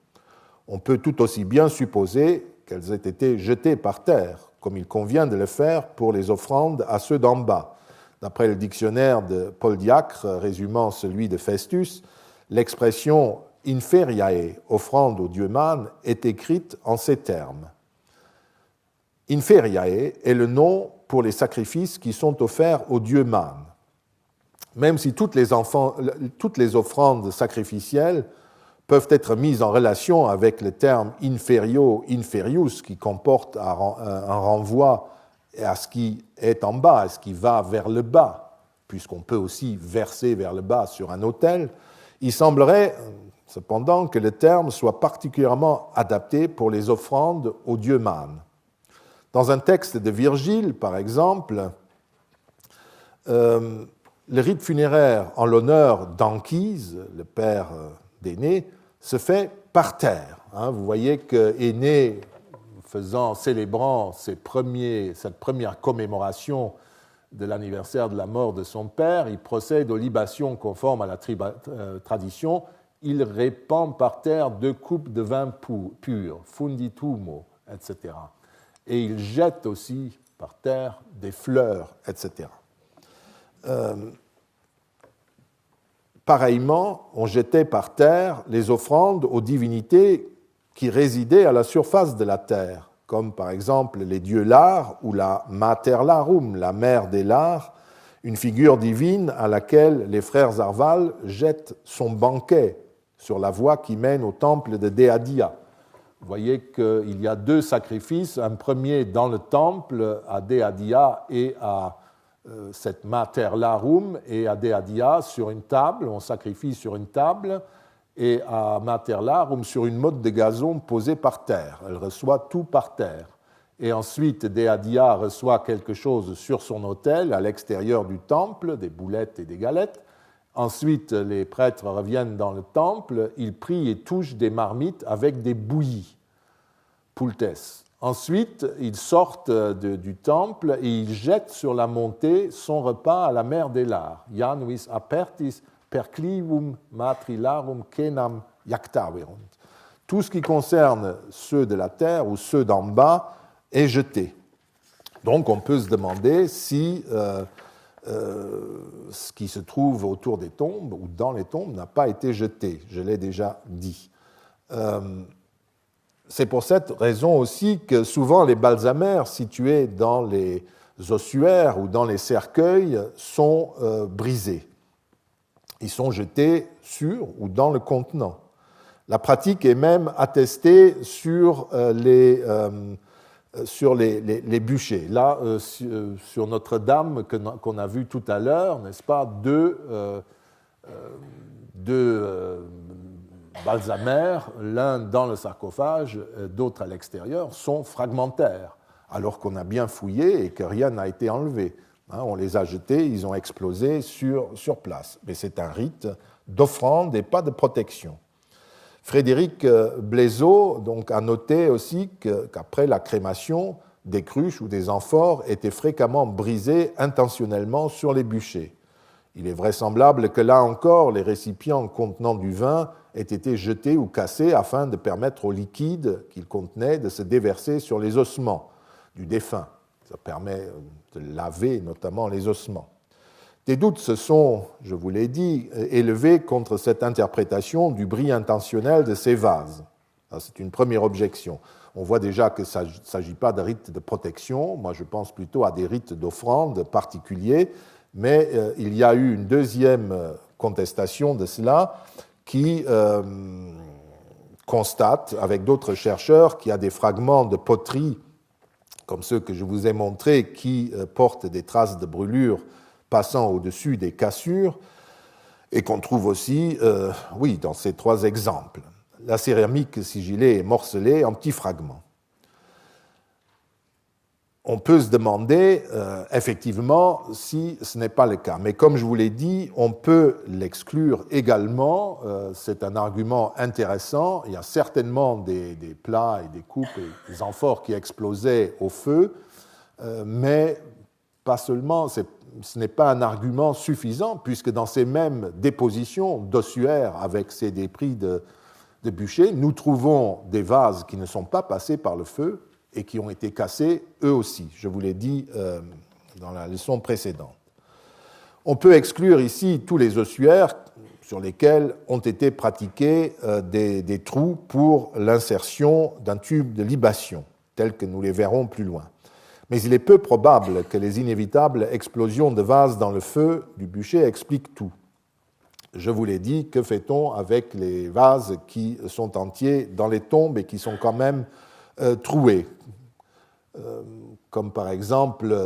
On peut tout aussi bien supposer qu'elles aient été jetées par terre, comme il convient de le faire pour les offrandes à ceux d'en bas. D'après le dictionnaire de Paul Diacre, résumant celui de Festus, l'expression « inferiae », offrande au dieu Man, est écrite en ces termes. Inferiae est le nom pour les sacrifices qui sont offerts au dieu Man. Même si toutes les offrandes sacrificielles peuvent être mises en relation avec le terme inferio, inferius, qui comporte un renvoi à ce qui est en bas, à ce qui va vers le bas, puisqu'on peut aussi verser vers le bas sur un autel, il semblerait cependant que le terme soit particulièrement adapté pour les offrandes au dieu Man. Dans un texte de Virgile, par exemple, le rite funéraire en l'honneur d'Anchise, le père d'Énée, se fait par terre. Vous voyez qu'Énée, célébrant cette première commémoration de l'anniversaire de la mort de son père, il procède aux libations conformes à la tradition. Il répand par terre 2 coupes de vin pur, funditumo, etc. Et il jette aussi par terre des fleurs, etc. Pareillement, on jetait par terre les offrandes aux divinités qui résidaient à la surface de la terre, comme par exemple les dieux Lar ou la Mater Larum, la mère des Lars, une figure divine à laquelle les frères Arval jettent son banquet sur la voie qui mène au temple de Deadia. Vous voyez qu'il y a 2 sacrifices, un premier dans le temple à Deadia et à cette Mater Larum, et à Deadia sur une table, on sacrifie sur une table, et à Mater Larum sur une motte de gazon posée par terre. Elle reçoit tout par terre. Et ensuite, Deadia reçoit quelque chose sur son autel, à l'extérieur du temple, des boulettes et des galettes. Ensuite, les prêtres reviennent dans le temple, ils prient et touchent des marmites avec des bouillies, pultes. Ensuite, ils sortent du temple et ils jettent sur la montée son repas à la mère des Lars. Januis apertis perclivum matrilarum kenam jactaverunt. Tout ce qui concerne ceux de la terre ou ceux d'en bas est jeté. Donc on peut se demander si ce qui se trouve autour des tombes ou dans les tombes n'a pas été jeté. Je l'ai déjà dit. C'est pour cette raison aussi que souvent les balsamères situés dans les ossuaires ou dans les cercueils sont brisés. Ils sont jetés sur ou dans le contenant. La pratique est même attestée sur les bûchers. Là, sur Notre-Dame qu'on a vu tout à l'heure, n'est-ce pas, deux balsamères, l'un dans le sarcophage, d'autre à l'extérieur, sont fragmentaires, alors qu'on a bien fouillé et que rien n'a été enlevé. On les a jetés, ils ont explosé sur place. Mais c'est un rite d'offrande et pas de protection. Frédéric Blaiseau donc, a noté aussi qu'après la crémation, des cruches ou des amphores étaient fréquemment brisées intentionnellement sur les bûchers. Il est vraisemblable que là encore, les récipients contenant du vin aient été jetés ou cassés afin de permettre au liquide qu'ils contenaient de se déverser sur les ossements du défunt. Ça permet de laver notamment les ossements. Des doutes se sont, je vous l'ai dit, élevés contre cette interprétation du bris intentionnel de ces vases. C'est une première objection. On voit déjà qu'il ne s'agit pas de rites de protection. Moi, je pense plutôt à des rites d'offrande particuliers. Mais il y a eu une deuxième contestation de cela qui constate, avec d'autres chercheurs, qu'il y a des fragments de poterie, comme ceux que je vous ai montrés, qui portent des traces de brûlure passant au-dessus des cassures, et qu'on trouve aussi, oui, dans ces trois exemples. La céramique sigillée et morcelée en petits fragments. On peut se demander, effectivement, si ce n'est pas le cas. Mais comme je vous l'ai dit, on peut l'exclure également. C'est un argument intéressant. Il y a certainement des plats et des coupes et des amphores qui explosaient au feu, mais pas seulement, ce n'est pas un argument suffisant, puisque dans ces mêmes dépositions d'ossuaires avec ces débris de bûcher, nous trouvons des vases qui ne sont pas passés par le feu et qui ont été cassés eux aussi. Je vous l'ai dit dans la leçon précédente. On peut exclure ici tous les ossuaires sur lesquels ont été pratiqués des trous pour l'insertion d'un tube de libation, tels que nous les verrons plus loin. Mais il est peu probable que les inévitables explosions de vases dans le feu du bûcher expliquent tout. Je vous l'ai dit, que fait-on avec les vases qui sont entiers dans les tombes et qui sont quand même troués, comme par exemple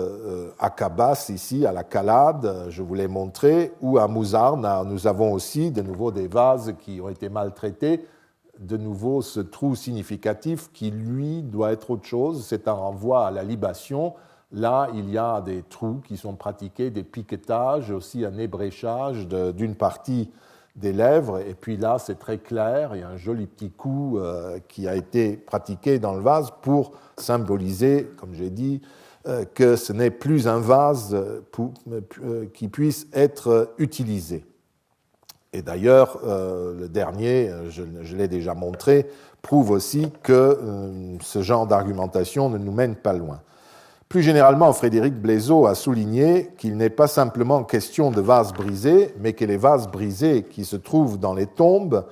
à Kabas, ici, à la Calade, je vous l'ai montré, ou à Mouzarn, nous avons aussi de nouveau des vases qui ont été maltraités, de nouveau ce trou significatif qui, lui, doit être autre chose, c'est un renvoi à la libation. Là, il y a des trous qui sont pratiqués, des piquetages, aussi un ébréchage d'une partie des lèvres, et puis là, c'est très clair, il y a un joli petit coup qui a été pratiqué dans le vase pour symboliser, comme j'ai dit, que ce n'est plus un vase qui puisse être utilisé. Et d'ailleurs, le dernier, je l'ai déjà montré, prouve aussi que ce genre d'argumentation ne nous mène pas loin. Plus généralement, Frédéric Blézeau a souligné qu'il n'est pas simplement question de vases brisés, mais que les vases brisés qui se trouvent dans les tombes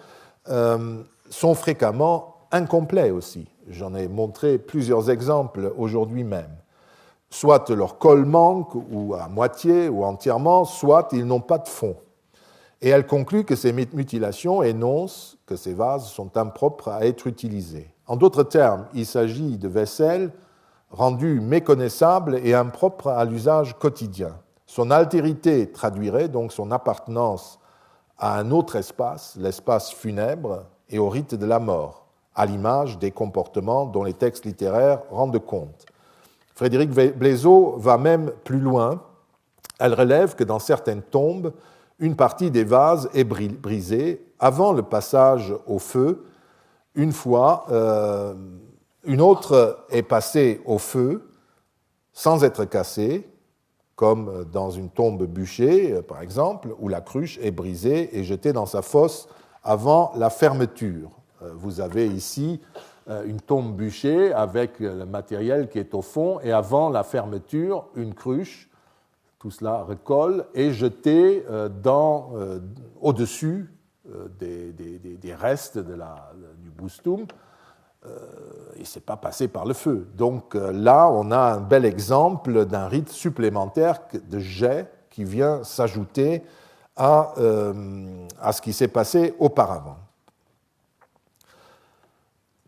sont fréquemment incomplets aussi. J'en ai montré plusieurs exemples aujourd'hui même. Soit leur col manque, ou à moitié, ou entièrement, soit ils n'ont pas de fond. Et elle conclut que ces mutilations énoncent que ces vases sont impropres à être utilisés. En d'autres termes, il s'agit de vaisselle rendue méconnaissable et impropre à l'usage quotidien. Son altérité traduirait donc son appartenance à un autre espace, l'espace funèbre, et au rite de la mort, à l'image des comportements dont les textes littéraires rendent compte. Frédéric Blézeau va même plus loin. Elle relève que dans certaines tombes, une partie des vases est brisée avant le passage au feu. Une fois, une autre est passée au feu sans être cassée, comme dans une tombe bûchée, par exemple, où la cruche est brisée et jetée dans sa fosse avant la fermeture. Vous avez ici une tombe bûchée avec le matériel qui est au fond, et avant la fermeture, une cruche. Tout cela recolle et jeté au-dessus des restes du boustum. Il ne s'est pas passé par le feu. Donc là, on a un bel exemple d'un rite supplémentaire de jet qui vient s'ajouter à ce qui s'est passé auparavant.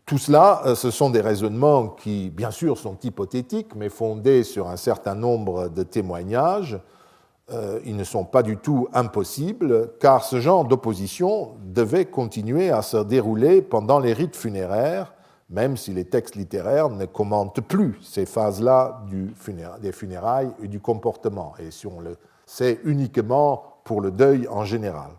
Tout cela, ce sont des raisonnements qui, bien sûr, sont hypothétiques, mais fondés sur un certain nombre de témoignages. Ils ne sont pas du tout impossibles, car ce genre d'opposition devait continuer à se dérouler pendant les rites funéraires, même si les textes littéraires ne commentent plus ces phases-là des funérailles et du comportement, et si on le sait uniquement pour le deuil en général.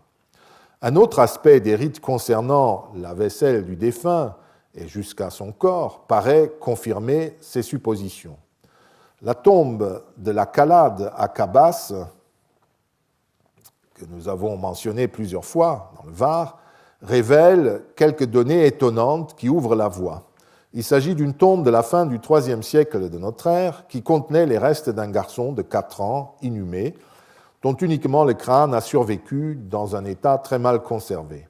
Un autre aspect des rites concernant la vaisselle du défunt et jusqu'à son corps paraît confirmer ces suppositions. La tombe de la Calade à Kabas, que nous avons mentionnée plusieurs fois dans le Var, révèle quelques données étonnantes qui ouvrent la voie. Il s'agit d'une tombe de la fin du IIIe siècle de notre ère qui contenait les restes d'un garçon de 4 ans inhumé, dont uniquement le crâne a survécu dans un état très mal conservé.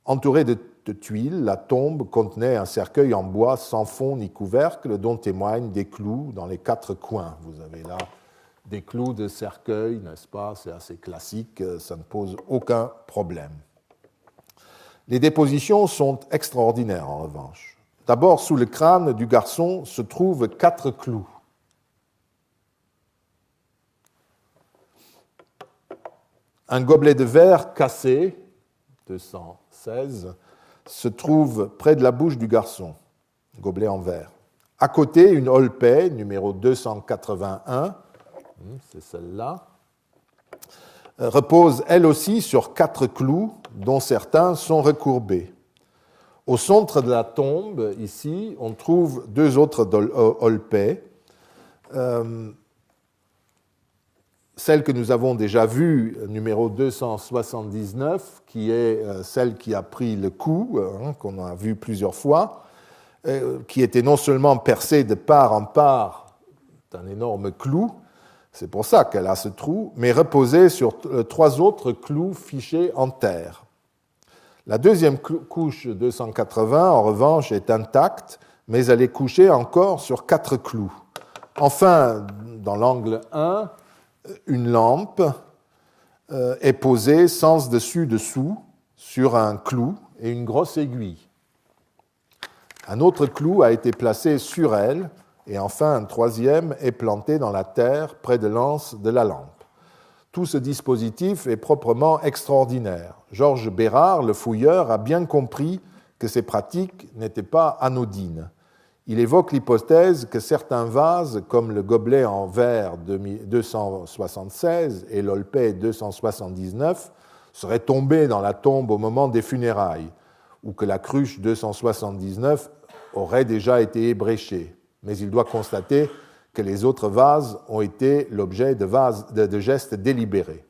Entourée de tuiles, la tombe contenait un cercueil en bois sans fond ni couvercle dont témoignent des clous dans les 4 coins. Vous avez là des clous de cercueil, n'est-ce pas? C'est assez classique, ça ne pose aucun problème. Les dépositions sont extraordinaires en revanche. D'abord, sous le crâne du garçon se trouvent 4 clous. Un gobelet de verre cassé, 216, se trouve près de la bouche du garçon, gobelet en verre. À côté, une holpée, numéro 281, c'est celle-là, repose elle aussi sur 4 clous, dont certains sont recourbés. Au centre de la tombe, ici, on trouve 2 autres holpées. Celle que nous avons déjà vue, numéro 279, qui est celle qui a pris le coup, qu'on a vu plusieurs fois, qui était non seulement percée de part en part d'un énorme clou, c'est pour ça qu'elle a ce trou, mais reposée sur 3 autres clous fichés en terre. La deuxième couche 280, en revanche, est intacte, mais elle est couchée encore sur 4 clous. Enfin, dans l'angle 1, une lampe est posée sens dessus-dessous sur un clou et une grosse aiguille. Un autre clou a été placé sur elle, et enfin un 3e est planté dans la terre près de l'anse de la lampe. Tout ce dispositif est proprement extraordinaire. Georges Bérard, le fouilleur, a bien compris que ces pratiques n'étaient pas anodines. Il évoque l'hypothèse que certains vases, comme le gobelet en verre 276 et l'holpée 279, seraient tombés dans la tombe au moment des funérailles, ou que la cruche 279 aurait déjà été ébréchée. Mais il doit constater que les autres vases ont été l'objet de gestes délibérés.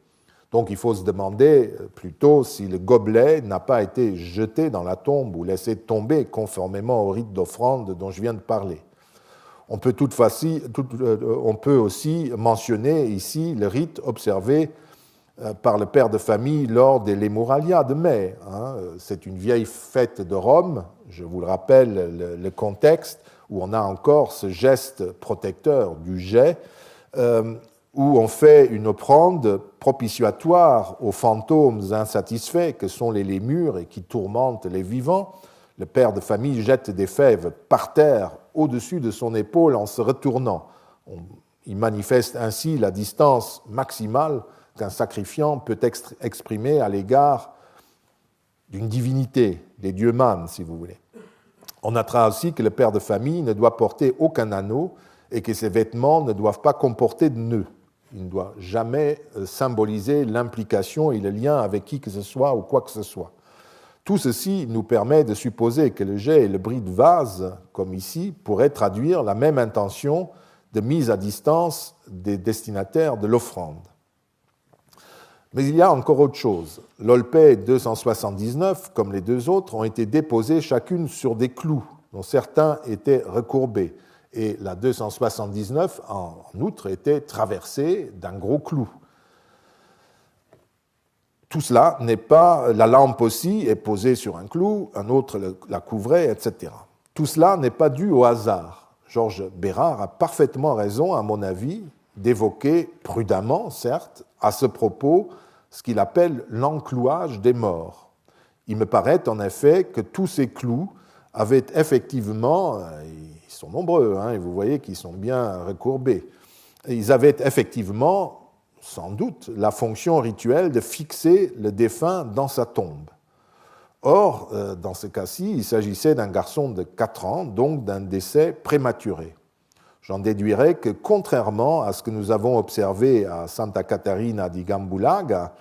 Donc il faut se demander plutôt si le gobelet n'a pas été jeté dans la tombe ou laissé tomber conformément au rite d'offrande dont je viens de parler. On peut aussi mentionner ici le rite observé par le père de famille lors des Lemuralia de mai. C'est une vieille fête de Rome, je vous le rappelle le contexte, où on a encore ce geste protecteur du jet, où on fait une offrande propitiatoire aux fantômes insatisfaits que sont les lémures et qui tourmentent les vivants. Le père de famille jette des fèves par terre au-dessus de son épaule en se retournant. Il manifeste ainsi la distance maximale qu'un sacrifiant peut exprimer à l'égard d'une divinité, des dieux mânes, si vous voulez. On notera aussi que le père de famille ne doit porter aucun anneau et que ses vêtements ne doivent pas comporter de nœuds. Il ne doit jamais symboliser l'implication et le lien avec qui que ce soit ou quoi que ce soit. Tout ceci nous permet de supposer que le jet et le bris de vase, comme ici, pourraient traduire la même intention de mise à distance des destinataires de l'offrande. Mais il y a encore autre chose. L'holpée 279, comme les 2 autres, ont été déposées chacune sur des clous, dont certains étaient recourbés. Et la 279, en outre, était traversée d'un gros clou. Tout cela n'est pas... La lampe aussi est posée sur un clou, un autre la couvrait, etc. Tout cela n'est pas dû au hasard. Georges Bérard a parfaitement raison, à mon avis, d'évoquer prudemment, certes, à ce propos, ce qu'il appelle l'enclouage des morts. Il me paraît en effet que tous ces clous avaient effectivement, ils sont nombreux, et vous voyez qu'ils sont bien recourbés, ils avaient effectivement, sans doute, la fonction rituelle de fixer le défunt dans sa tombe. Or, dans ce cas-ci, il s'agissait d'un garçon de 4 ans, donc d'un décès prématuré. J'en déduirais que, contrairement à ce que nous avons observé à Santa Catarina di Gambulaga,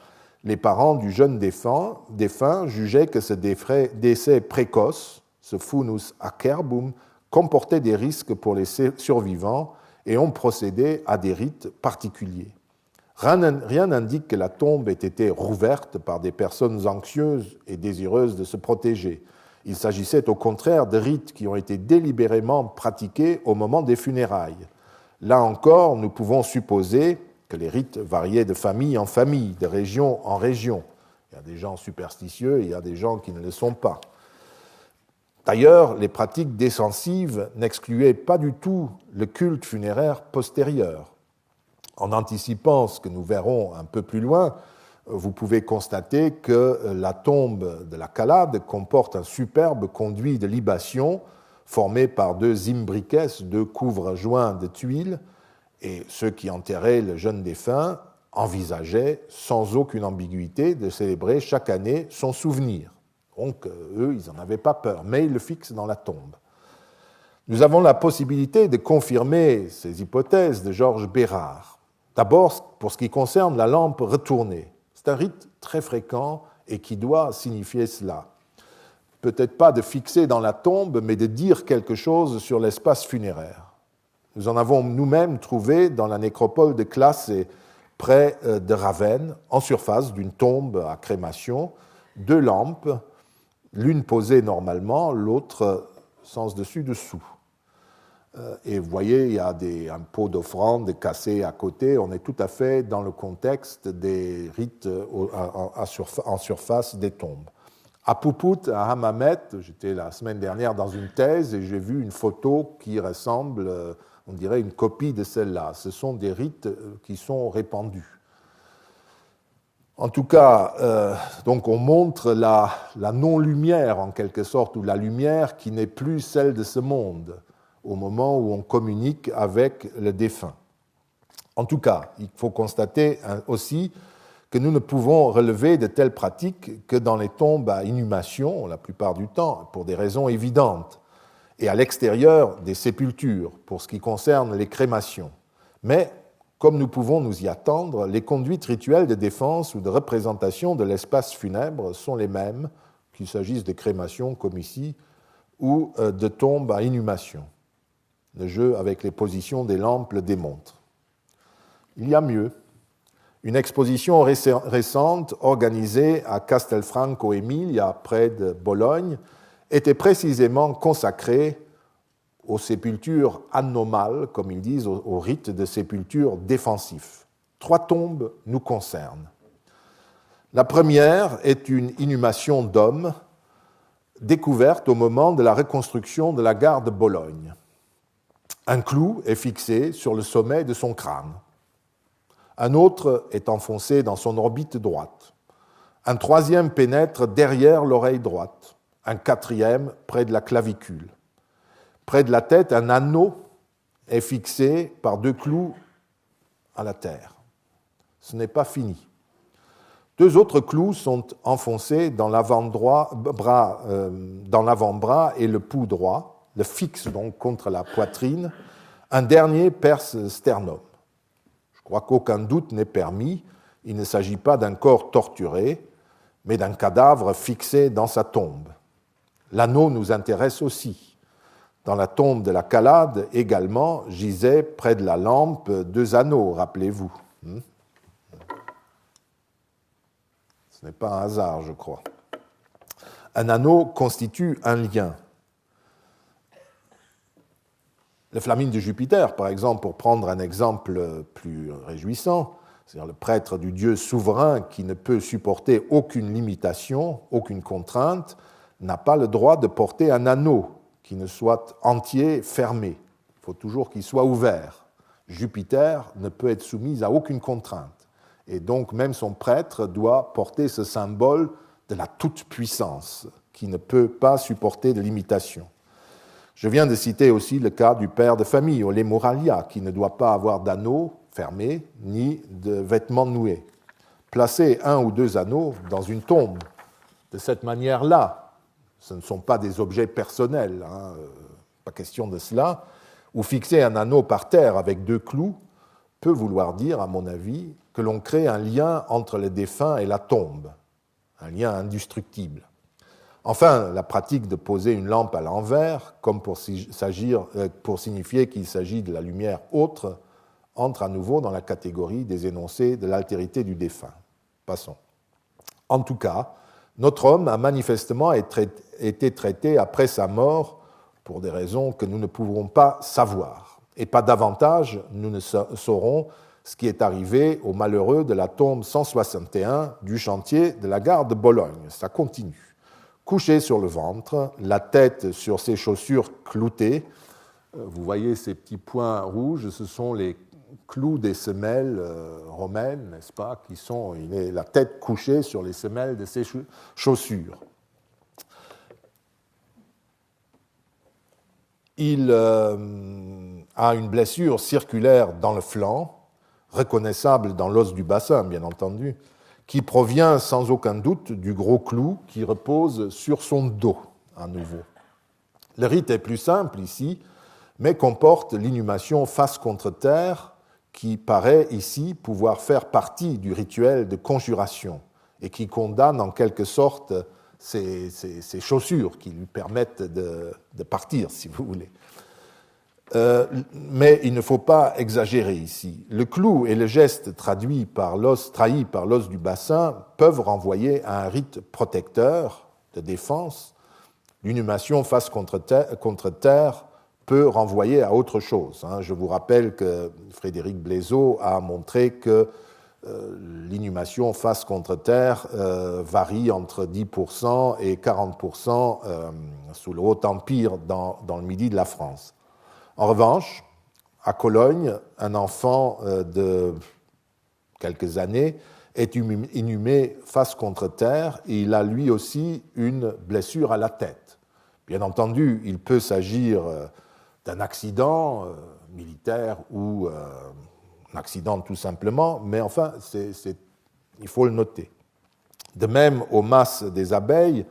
les parents du jeune défunt jugeaient que ce décès précoce, ce funus acerbum, comportait des risques pour les survivants et ont procédé à des rites particuliers. Rien n'indique que la tombe ait été rouverte par des personnes anxieuses et désireuses de se protéger. Il s'agissait au contraire de rites qui ont été délibérément pratiqués au moment des funérailles. Là encore, nous pouvons supposer que les rites variaient de famille en famille, de région en région. Il y a des gens superstitieux et il y a des gens qui ne le sont pas. D'ailleurs, les pratiques descensives n'excluaient pas du tout le culte funéraire postérieur. En anticipant ce que nous verrons un peu plus loin, vous pouvez constater que la tombe de la Calade comporte un superbe conduit de libation formé par 2 imbriques, 2 couvre-joints de tuiles, et ceux qui enterraient le jeune défunt envisageaient sans aucune ambiguïté de célébrer chaque année son souvenir. Donc, eux, ils n'en avaient pas peur, mais ils le fixent dans la tombe. Nous avons la possibilité de confirmer ces hypothèses de Georges Bérard. D'abord, pour ce qui concerne la lampe retournée. C'est un rite très fréquent et qui doit signifier cela. Peut-être pas de fixer dans la tombe, mais de dire quelque chose sur l'espace funéraire. Nous en avons nous-mêmes trouvé dans la nécropole de Classe près de Ravenne, en surface d'une tombe à crémation, 2 lampes, l'une posée normalement, l'autre sens dessus-dessous. Et vous voyez, il y a un pot d'offrande cassé à côté. On est tout à fait dans le contexte des rites en surface des tombes. À Puput, à Hammamet, j'étais la semaine dernière dans une thèse et j'ai vu une photo qui ressemble, on dirait, une copie de celle-là. Ce sont des rites qui sont répandus. En tout cas, donc on montre la non-lumière, en quelque sorte, ou la lumière qui n'est plus celle de ce monde, au moment où on communique avec le défunt. En tout cas, il faut constater aussi que nous ne pouvons relever de telles pratiques que dans les tombes à inhumation, la plupart du temps, pour des raisons évidentes, et à l'extérieur des sépultures, pour ce qui concerne les crémations. Mais, comme nous pouvons nous y attendre, les conduites rituelles de défense ou de représentation de l'espace funèbre sont les mêmes, qu'il s'agisse de crémations comme ici, ou de tombes à inhumation. Le jeu avec les positions des lampes le démontre. Il y a mieux. Une exposition récente organisée à Castelfranco Emilia, près de Bologne, était précisément consacrée aux sépultures anomales, comme ils disent, aux rites de sépulture défensifs. 3 tombes nous concernent. La première est une inhumation d'hommes découverte au moment de la reconstruction de la gare de Bologne. Un clou est fixé sur le sommet de son crâne. Un autre est enfoncé dans son orbite droite. Un 3e pénètre derrière l'oreille droite. Un 4e près de la clavicule. Près de la tête, un anneau est fixé par 2 clous à la terre. Ce n'est pas fini. 2 autres clous sont enfoncés dans l'avant-bras et le pouls droit, le fixe donc contre la poitrine. Un dernier perce le sternum. Je crois qu'aucun doute n'est permis. Il ne s'agit pas d'un corps torturé, mais d'un cadavre fixé dans sa tombe. L'anneau nous intéresse aussi. Dans la tombe de la Calade, également, gisaient près de la lampe 2 anneaux, rappelez-vous. Ce n'est pas un hasard, je crois. Un anneau constitue un lien. Le flamine de Jupiter, par exemple, pour prendre un exemple plus réjouissant, c'est-à-dire le prêtre du dieu souverain qui ne peut supporter aucune limitation, aucune contrainte, n'a pas le droit de porter un anneau qui ne soit entier, fermé. Il faut toujours qu'il soit ouvert. Jupiter ne peut être soumis à aucune contrainte. Et donc, même son prêtre doit porter ce symbole de la toute-puissance, qui ne peut pas supporter de limitation. Je viens de citer aussi le cas du père de famille, Ole Moralia, qui ne doit pas avoir d'anneau fermé, ni de vêtements noués. Placer 1 ou 2 anneaux dans une tombe de cette manière-là, ce ne sont pas des objets personnels, pas question de cela, ou fixer un anneau par terre avec 2 clous peut vouloir dire, à mon avis, que l'on crée un lien entre le défunt et la tombe, un lien indestructible. Enfin, la pratique de poser une lampe à l'envers, comme pour signifier qu'il s'agit de la lumière autre, entre à nouveau dans la catégorie des énoncés de l'altérité du défunt. Passons. En tout cas, Notre homme a manifestement été traité après sa mort pour des raisons que nous ne pouvons pas savoir. Et pas davantage, nous ne saurons ce qui est arrivé aux malheureux de la tombe 161 du chantier de la gare de Bologne. Ça continue. Couché sur le ventre, la tête sur ses chaussures cloutées. Vous voyez ces petits points rouges, ce sont les clous des semelles romaines, n'est-ce pas, qui sont la tête couchée sur les semelles de ses chaussures. Il a une blessure circulaire dans le flanc, reconnaissable dans l'os du bassin, bien entendu, qui provient sans aucun doute du gros clou qui repose sur son dos, à nouveau. Le rite est plus simple ici, mais comporte l'inhumation face contre terre, qui paraît ici pouvoir faire partie du rituel de conjuration et qui condamne en quelque sorte ses chaussures qui lui permettent de partir, si vous voulez. Mais il ne faut pas exagérer ici. Le clou et le geste trahi par l'os du bassin peuvent renvoyer à un rite protecteur de défense. L'inhumation face contre terre peut renvoyer à autre chose. Je vous rappelle que Frédéric Blézeau a montré que l'inhumation face contre terre varie entre 10% et 40% sous le Haut-Empire dans le midi de la France. En revanche, à Cologne, un enfant de quelques années est inhumé face contre terre et il a lui aussi une blessure à la tête. Bien entendu, il peut s'agir d'un accident militaire ou un accident tout simplement, mais enfin, il faut le noter. De même, au Mas des Abeilles,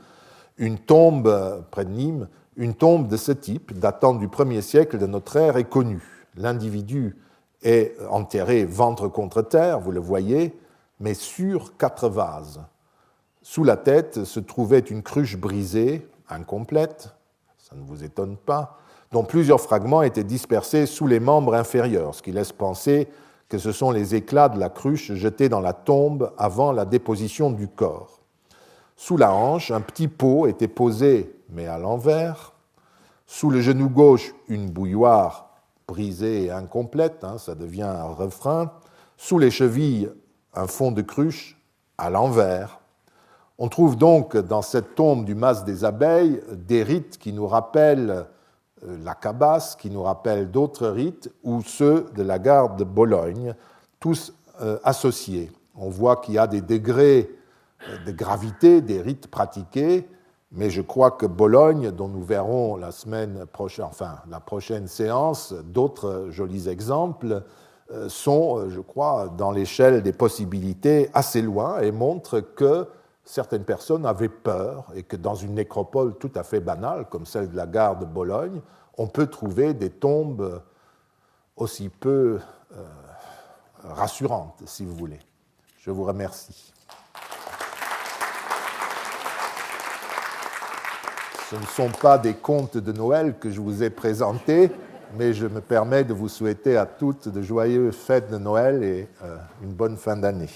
une tombe près de Nîmes, une tombe de ce type, datant du 1er siècle de notre ère, est connue. L'individu est enterré ventre contre terre, vous le voyez, mais sur 4 vases. Sous la tête se trouvait une cruche brisée, incomplète, ça ne vous étonne pas, dont plusieurs fragments étaient dispersés sous les membres inférieurs, ce qui laisse penser que ce sont les éclats de la cruche jetés dans la tombe avant la déposition du corps. Sous la hanche, un petit pot était posé, mais à l'envers. Sous le genou gauche, une bouilloire brisée et incomplète, ça devient un refrain. Sous les chevilles, un fond de cruche à l'envers. On trouve donc dans cette tombe du Mas des Abeilles des rites qui nous rappellent la cabasse, qui nous rappellent d'autres rites, ou ceux de la gare de Bologne, tous associés. On voit qu'il y a des degrés de gravité des rites pratiqués, mais je crois que Bologne, dont nous verrons la prochaine séance, d'autres jolis exemples, sont, je crois, dans l'échelle des possibilités assez loin et montrent que certaines personnes avaient peur et que dans une nécropole tout à fait banale, comme celle de la gare de Bologne, on peut trouver des tombes aussi peu rassurantes, si vous voulez. Je vous remercie. Ce ne sont pas des contes de Noël que je vous ai présentés, mais je me permets de vous souhaiter à toutes de joyeuses fêtes de Noël et une bonne fin d'année.